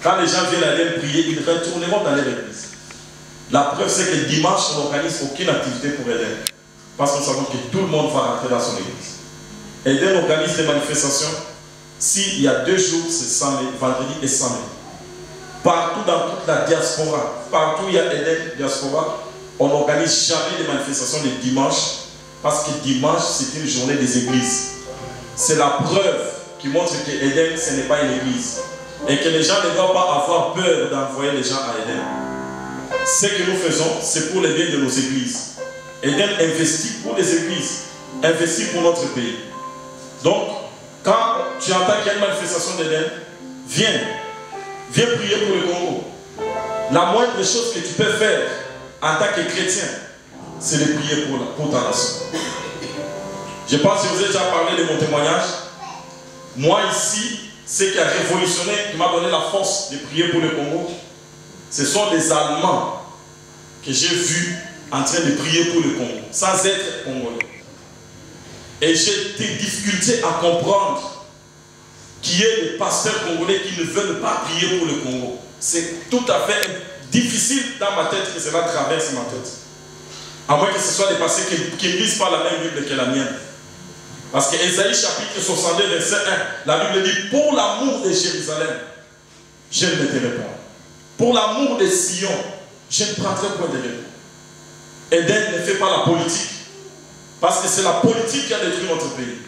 Quand les gens viennent à Eden prier, ils retourneront dans leur église. La preuve, c'est que dimanche, on n'organise aucune activité pour Eden. Parce que nous savons que tout le monde va rentrer dans son église. Eden organise des manifestations. S'il y a 2 jours, c'est samedi, vendredi et samedi. Partout dans toute la diaspora, partout où il y a Eden diaspora, on n'organise jamais des manifestations le dimanche. Parce que dimanche, c'est une journée des églises. C'est la preuve qui montre que Eden, ce n'est pas une église. Et que les gens ne doivent pas avoir peur d'envoyer les gens à Eden. Ce que nous faisons, c'est pour le bien de nos églises. Eden investit pour les églises, investit pour notre pays. Donc, quand tu entends qu'il y a une manifestation d'Eden, viens prier pour le Congo. La moindre chose que tu peux faire en tant que chrétien, c'est de prier pour ta nation. Je pense que je vous ai déjà parlé de mon témoignage. Moi ici, ce qui a révolutionné, qui m'a donné la force de prier pour le Congo, ce sont des Allemands que j'ai vus en train de prier pour le Congo, sans être congolais. Et j'ai des difficultés à comprendre qu'il y ait des pasteurs congolais qui ne veulent pas prier pour le Congo. C'est tout à fait difficile dans ma tête que cela traverse ma tête. À moins que ce soit des pasteurs qui ne lisent pas la même Bible que la mienne. Parce que Ésaïe chapitre 62 verset 1, la Bible dit, pour l'amour de Jérusalem, je ne me tairai pas. Pour l'amour de Sion, je ne prendrai point de repos. Eden ne fait pas la politique. Parce que c'est la politique qui a détruit notre pays.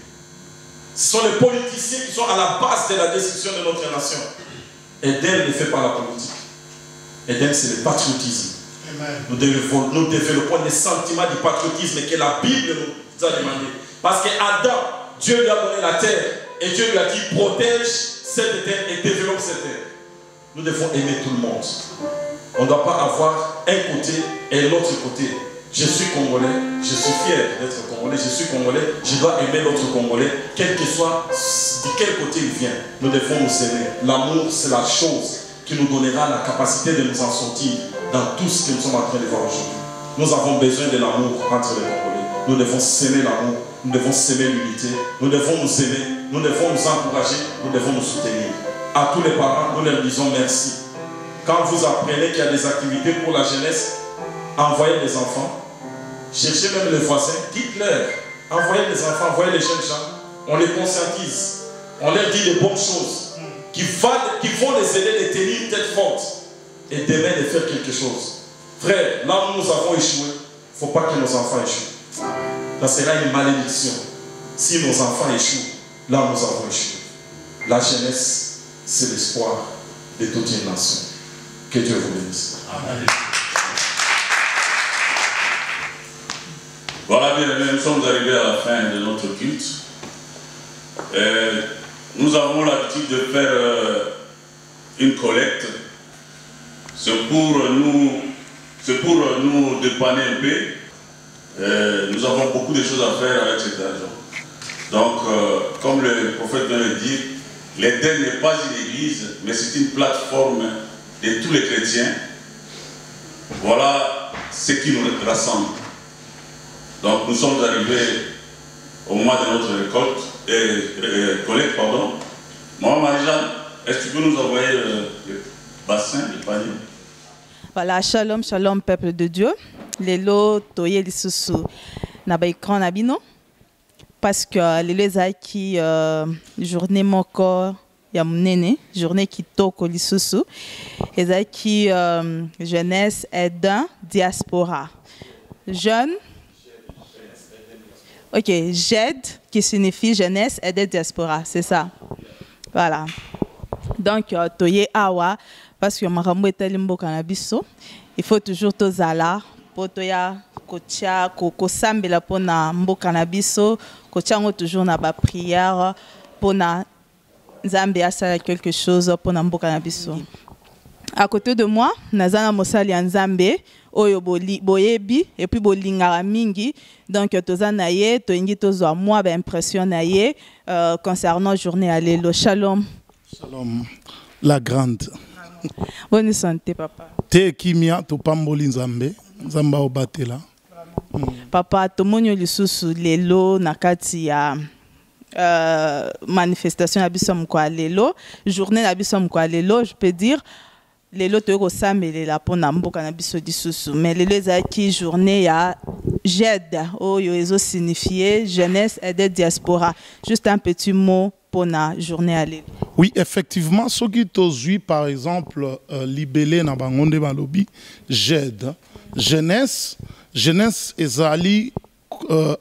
Ce sont les politiciens qui sont à la base de la destruction de notre nation. Eden ne fait pas la politique. Eden, c'est le patriotisme. Nous développons les sentiments du patriotisme que la Bible nous a demandé. Parce qu'Adam, Dieu lui a donné la terre et Dieu lui a dit protège cette terre et développe cette terre. Nous devons aimer tout le monde. On ne doit pas avoir un côté et l'autre côté. Je suis congolais, je suis fier d'être congolais, je suis congolais, je dois aimer l'autre congolais, quel que soit de quel côté il vient. Nous devons nous aimer. L'amour, c'est la chose qui nous donnera la capacité de nous en sortir dans tout ce que nous sommes en train de voir aujourd'hui. Nous avons besoin de l'amour entre les Congolais. Nous devons s'aimer l'amour, nous devons s'aimer l'unité, nous devons nous aimer, nous devons nous encourager, nous devons nous soutenir. À tous les parents, nous leur disons merci. Quand vous apprenez qu'il y a des activités pour la jeunesse, envoyez les enfants, cherchez même les voisins, dites-leur, envoyez les enfants, envoyez les jeunes gens, on les conscientise, on leur dit des bonnes choses qui vont les aider de tenir tête forte et demain de faire quelque chose. Frère, là où nous avons échoué, il ne faut pas que nos enfants échouent. Ça sera une malédiction. Si nos enfants échouent, là où nous avons échoué. La jeunesse, c'est l'espoir de toute une nation. Que Dieu vous bénisse. Amen. Voilà, bien aimés, nous sommes arrivés à la fin de notre culte. Nous avons l'habitude de faire une collecte. C'est pour nous dépanner un peu. Nous avons beaucoup de choses à faire avec cet argent. Donc, comme le prophète vient de dire, l'Éden n'est pas une église, mais c'est une plateforme de tous les chrétiens. Voilà ce qui nous rassemble. Donc, nous sommes arrivés au mois de notre collecte, pardon. Maman Marie-Jeanne, est-ce que tu peux nous envoyer le bassin, le panier? Voilà, shalom, shalom, peuple de Dieu. Lelo toye lisusu na ba écran na bino parce que lelo ezaki journée moko ya munene, journée kitoko lisusu ezaki jeunesse Eden diaspora. Jeune. Ok, JED qui signifie jeunesse Eden diaspora, c'est ça. Voilà. Donc toye awa parce que makambo etali mboka na biso, il faut toujours tozala po toya kotia kosambela pona mboka na biso, kotiango toujours na ba prière pona Nzambe asala quelque chose pona mboka na biso. À côté de moi, nazana mosali ya Nzambe oyo boyebi et puis bolingara mingi, donc tozana ye toingi tozwa moi ba impression na ye concernant journée à lelo. Shalom. Shalom. La grande. Bonne santé, papa. Te kimia to pamboli Nzambe, Nzamba obatela. Papa, tomonyo lisusu lelo nakati ya manifestation na biso mko lelo, journée na biso mko lelo, je peux dire lelo to kosambelela pona mboka na biso lisusu, mais lelo ezaki journée ya JED oyo ezo signifier jeunesse Eden diaspora. Juste un petit mot pour la journée à l'île. Oui, effectivement, ce qui tozui par exemple libellé na bangonde balobi JED, jeunesse ezali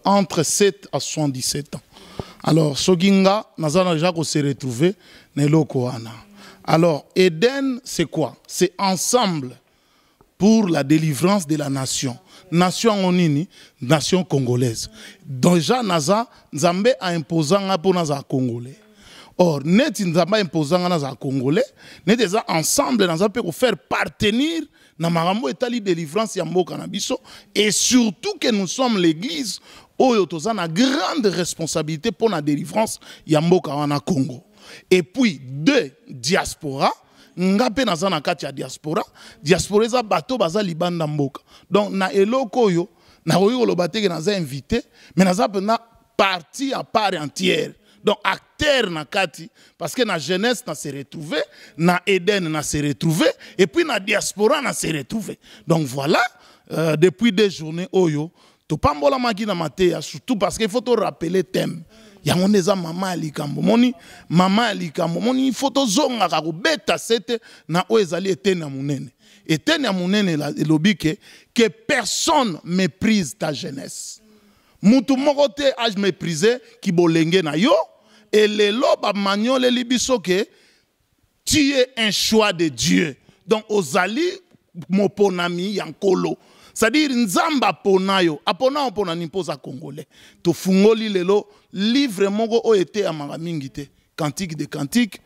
entre 7 à 77 ans. Alors soginga nazana déjà ko se retrouver neloko wana. Alors Eden c'est quoi? C'est ensemble pour la délivrance de la nation. Nation onini, nation congolaise. Déjà naza Nzambe a imposé nga pour naza congolais. Or net Nzambe a imposé nga naza congolais, net eza ensemble naza peut faire partenir na marambo etali délivrance ya mboka na biso, et surtout que nous sommes l'église oyo toza na grande responsabilité pour la délivrance ya mboka wana Congo. Et puis deux diaspora ngape naza na kati ya diaspora eza bato baza libanda mboka. Donc na eloko yo na koyo lo bateke naza invité, mais naza pena partie à part entière. Donc acteur na kati parce que na jeunesse na se retrouver, na Eden na se retrouver, et puis na diaspora na se retrouver. Donc voilà, depuis des journées oyo to pambola makina matea, surtout parce qu'il faut te rappeler thème. Yango neza mama alikambo moni mama alikambo moni photo zonga ka beta sete na o ezali etena munene la lobi que personne méprise ta jeunesse. Mutu moko te age méprisé ki bolenge na yo, et les lobes magnol les biso que tu es un choix de Dieu. Donc ozali moponami yankolo. C'est-à-dire nzamba ponayo, apona pona nimposa congolais. To fungoli lelo livre mongo o été à maramingite, Cantique des Cantiques,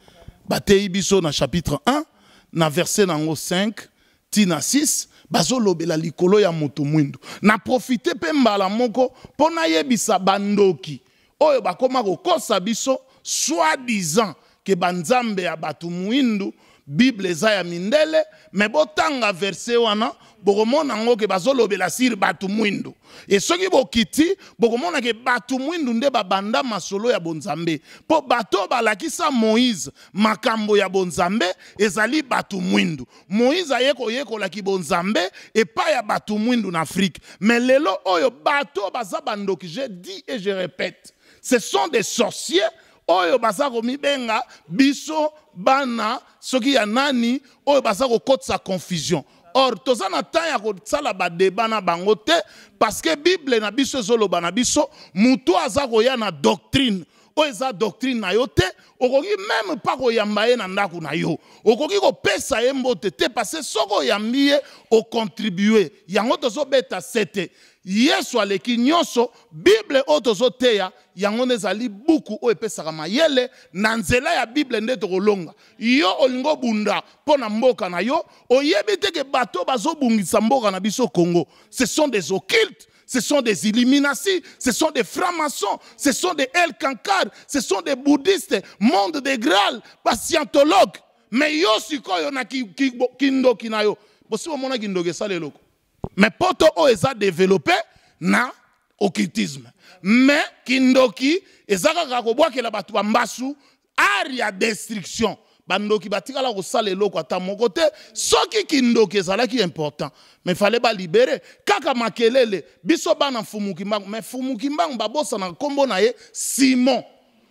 batei biso na chapitre 1, na verset nango 5, tina 6, bazo lobela likolo ya moto mwindu. Na profite pe mbala moko pona yebisa bandoki. Oyo bakoma kokosa biso soi-disant que banzambe ya batu mwindu Bible eza ya mindele, mais botanga verset wana bokomona ngo ke bazolobela sir batu mwindu. Et soki bokiti bokomona ke batu mwindu nde babanda masolo ya bonzambe. Po bato balakisa Moïse makambo ya bonzambe ezali batu mwindu. Moïse ayeko laki bonzambe et pas ya batu mwindu na Afrique. Mais lelo oyo bato baza bandoki, je dis et je répète, ce sont des sorciers. Oyo basako mibenga biso bana soki ya nani oyo basako kotsa confusion. Or toza na temps ya kosala ba débat na bango te parce que Bible na biso ezoloba na biso mutu azako ya na doctrine. Oyo eza doctrine na yo te, okoki même pas koyamba ye na ndaku na yo. Okoki kopesa ye mbote te parce que soko yambi ye o contribuer. Yango tozo beta sete. Yesu aleki nyonso Bible otozo teya yango nezali buku o epesaka mayele na nzela ya Bible nde tokolonga. Yo olingo bunda pona mboka na yo oyebi te ke bato bazobungisa mboka na biso Congo. Ce sont des occultes, ce sont des illuminatis, ce sont des francs-maçons, ce sont des El Kankar, ce sont des bouddhistes, monde des Graal, scientologues. Mais yo sikoyo na kindoki na yo. Bosi mona kindoki saleloko. Mais poto o eza développé na occultisme. Mais kindoki ezaka kakobwakela batu bambasu ari ya destruction. Bandoki batikala kosala eloko ata moko te soki kindoki ezalaki important. Mais fallait ba libérer. Kaka makelele biso bana fumukimbangu. Mais fumukimbangu babosa na kombo na ye Simon.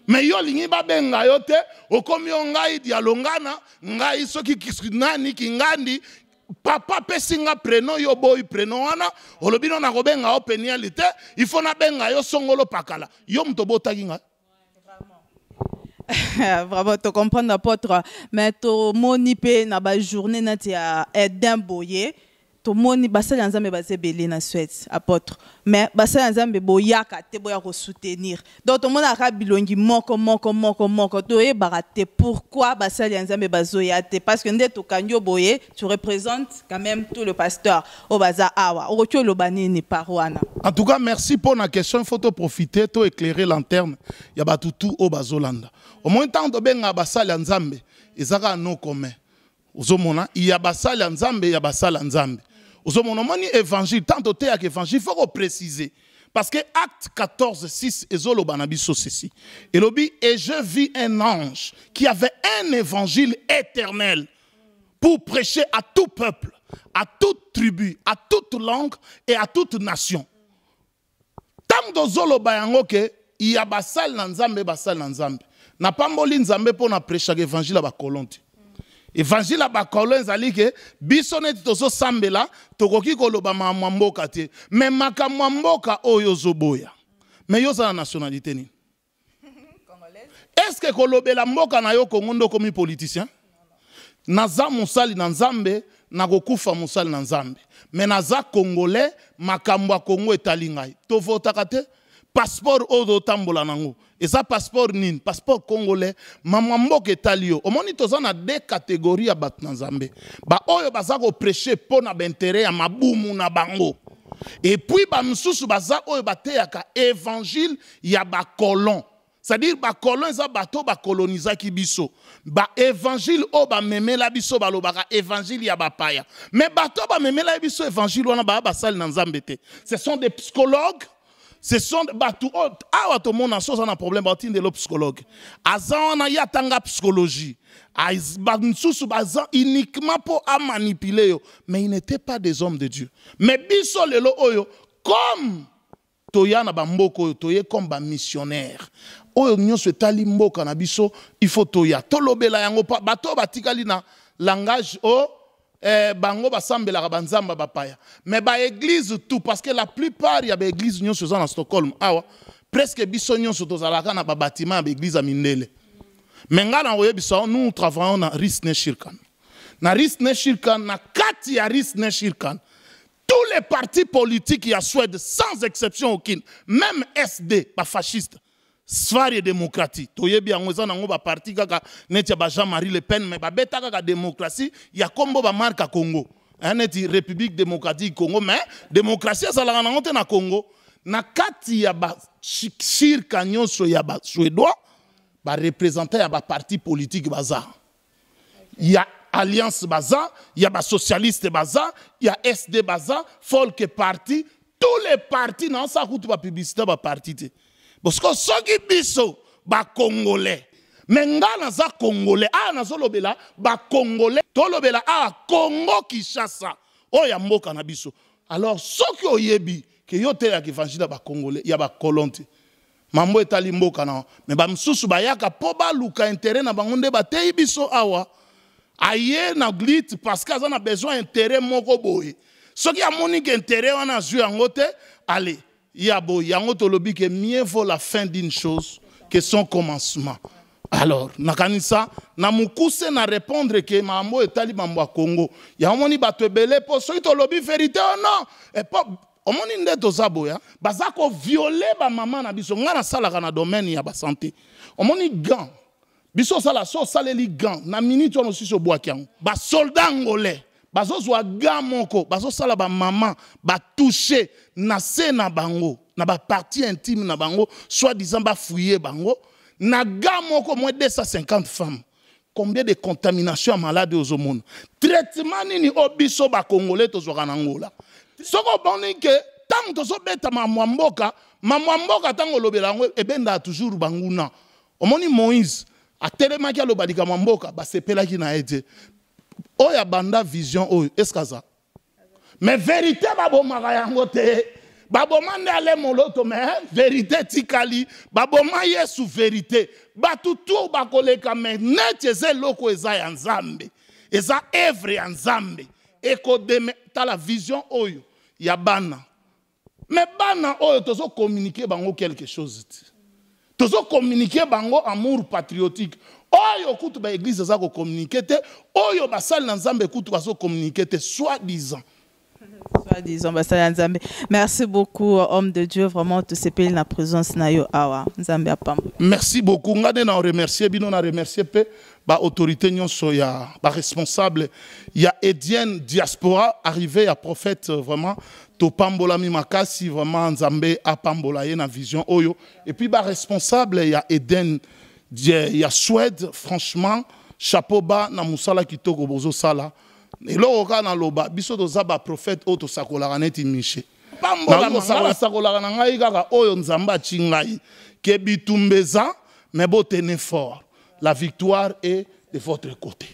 Mais yo lingi babenga yo te okomi ngai dialongana ngai soki nani kingandi papa pesinga preno yo boy preno wana olobino na kobenga openialité il faut na benga yo songolo pakala yo mto botaki nga. Vraiment, tu comprends l'apôtre, mais tu monipe na ba journée na tia Eden Boye, tu moni basal nzambe basé belé na Suède, apôtre. Mais basal nzambe boyaka te boya ko soutenir. Donc tout le monde a bilongi moko to e baraté. Pourquoi basal nzambe bazoya te? Parce que ndé to kanyo boye, tu représentes quand même tout le pasteur au baza awa. O tu lo bani ni parwana. En tout cas, merci pour la question. Il faut te profiter, to éclairer lanterne. Ya batutu au bazolanda. Au moins tant de benga basal nzambe, ezaka no commun. Ozomona, il y a basal nzambe, il y a basal nzambe. Ozomona moni évangile, tant de te ak évangile, il faut préciser. Parce que acte 14, 6, ezolo banabiso ceci. Et lobi, et je vis un ange qui avait un évangile éternel pour prêcher à tout peuple, à toute tribu, à toute langue et à toute nation. Tant d'ozolo bayango ke, il y a basal nzambe, basal nzambe. Na pamboli nzambe pour na prêcher l'évangile à bakolonti. Évangile à bakolon ezali ke biso neti tozo sambela tokoki koloba mamboka te. Mais makamwamboka oyo zoboya. Mais yo za nationalité ni. Est-ce que kolobela mboka na yo kongondo komi politicien? Naza musali na nzambe na kokufa musali na nzambe. Mais naza congolais makambo Congo etali ngai. To votaka te? Passeport odo tambola nango. Et ça passeport nin, passeport congolais, mamamboke etalio. Omoni toza na deux catégories à bat nzambe. Ba oyo baza ko prêcher pour na intérêt ya mabumu na bango. Et puis ba msusu baza oyo bateyaka évangile ya ba colon. C'est-à-dire ba colon za bato ba coloniser ki biso. Ba évangile o ba memela biso ba lobaka évangile ya ba paya. Mais bato ba memela biso évangile wana ba basali na nzambe te. Ce sont des psychologues. Ce sont batou awa to mona so ça na problème batin de psychologue. Azan na yatanga psychologie. Nsusu baza uniquement pour à manipuler yo, mais ils n'étaient pas des hommes de Dieu. Mais biso lelo oyo comme toya na bamboko toye comme ba missionnaire. Oyo nyonso etali mboka na biso il faut toya tolobela yango pa bato batikali na langage o bango basambela banzamba bapaya mais ba église tout parce que la plupart il y a des églises nyonso za na Stockholm awa presque biso nyonso tozalaka na ba bâtiment ya église ya mindele. Mais nga na oyebiso nous travaillons na Risne Shirkan. Na Risne Shirkan na kati ya Risne Shirkan. Tous les partis politiques y a Suède sans exception aucune, même SD, pas fasciste. Svari démocratie. Toyebi yangoza nango ba parti kaka netia ba Jean-Marie Le Pen mais ba beta kaka démocratie ya kombo ba marka Congo. Neti République démocratique Congo mais démocratie ça la nango te na Congo. Na kati ya ba shirka nyonso ya ba suédois ba représenter ya ba parti politique baza. Ya Alliance baza, ya ba socialiste baza, ya SD baza, Folk parti, tous les partis nan sa kutu ba publicité ba parti te. Parce que ceux qui biso, ba Congolais. Mais nga naza Congolais, nazo lobela, ba Congolais, to lobela, Congo Kinshasa. Oh ya mboka na biso. Alors, ceux qui oyebi, que yo te ya kifanjida ba Congolais, ya ba kolonte. Mambo etali mboka na, mais ba msusu ba yaka po ba luka intérêt na bangonde ba te biso awa. Aye na glit parce qu'ils ont besoin d'intérêt moko boye. Ceux qui ont monique intérêt on a joué en côté, allez. Yabo, yangoto lobi que mieux vaut la fin d'une chose que son commencement. Alors, nakanisa, na mukuse na répondre que mambo etali mambo a Congo. Yamoni bato belé pour ceux qui lobi vérité ou non. Et pas, omoni ndeto zabo ya. Bazako violer ba maman na biso ngana sala kana domaine ya ba santé. Omoni gant. Biso sala so saleli gant na minute on aussi so boakiango. Ba soldat ngolais. Bazo zwa gant moko, bazo sala ba maman, ba toucher na se na bango, na ba partie intime na bango, soit disant ba fouiller bango, na gant moko moins 250 femmes. Combien de contaminations malades aux monde. Traitement nini obiso ba congolais to zwa na ngola. Soko boni ke tant to so beta mamwamboka tango lobela ngo ebenda toujours banguna. Omoni Moïse a tellement ki alobadika mamboka ba sepela ki na ete. Oya banda vision oyo eskaza. Mais vérité babomaka yango te. Babomande ale moloto mais vérité tikali. Baboma yesu vérité. Batutu bakoleka mais neteze loko eza ya nzambe. Eza evre ya nzambe. Eko de ta la vision oyo ya bana. Mais bana oyo tozo communiquer bango quelque chose. Tozo communiquer bango amour patriotique. Oyo kutu ba église za ko communiquer te, oyo basali na nzambe kutu ba so communiquer te soi-disant. Soi-disant basali nzambe. Merci beaucoup homme de Dieu, vraiment te sepeli na présence na yo awa nzambe apam. Merci beaucoup. Ngade na remercier bino na remercier pe ba autorité nyonso ya ba responsable ya Edienne diaspora arrivé à prophète vraiment to pambola mi makasi vraiment nzambe apambola ye na vision oyo et puis ba responsable ya Eden il y a Suède, franchement, chapeau bas, na musala kitoko bozo sala. Et là, on a loba, biso do zaba prophète auto sakola neti miché. Pambola musala sakola na ngai kaka oyo nzamba chingai. Ke bitumbeza, mais bo tenez fort. La victoire est de votre côté.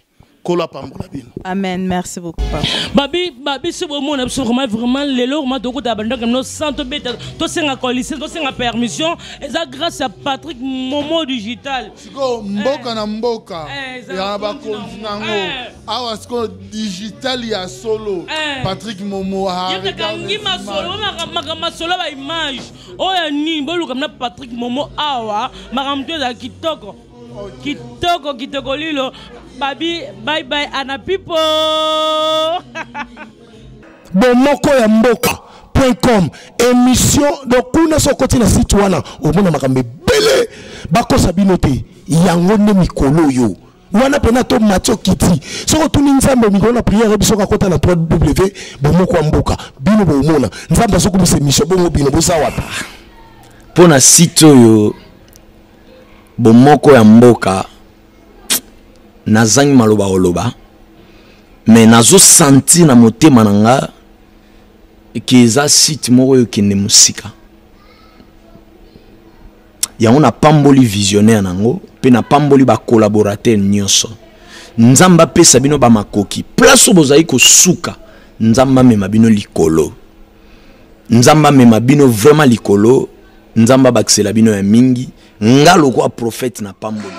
Amen, merci beaucoup. Babi, c'est vraiment les lots, nous sentons bête, tout c'est un coalition, tout c'est une permission, et ça grâce à Patrick Momo Digital. Mboka na mboka, ya ba continent, awa sko digital ya solo, Patrick Momo a. Il y a kangi ma solo ba image. Oh ya ni, bolu comme Patrick Momo awa, maramto da kitoko. Kitoko lilo. Babi, bye bye, Anna Pipo. Bomoko ya mboka.com émission donc kuna so côté na site wana omona makambe belé bako sabinote yango ne mikolo yo wana pena to Mathieu Kiti soko tuni nzambe mikolo na prière biso ka kota na www bomoko ya mboka bino bomona nzambe soko bisa émission bongo bino bosa wapa pona site yo bomoko ya mboka nazangi maloba oloba mais nazo senti na motema nanga eza site moko yo kende musika yango na pamboli visionnaire nango pe na pamboli ba collaborateur nyonso nzamba pesa bino ba makoki place bozai ko suka nzamba mema bino likolo nzamba mema bino vraiment likolo nzamba baksela bino ya mingi ngalo kwa prophète na pamboli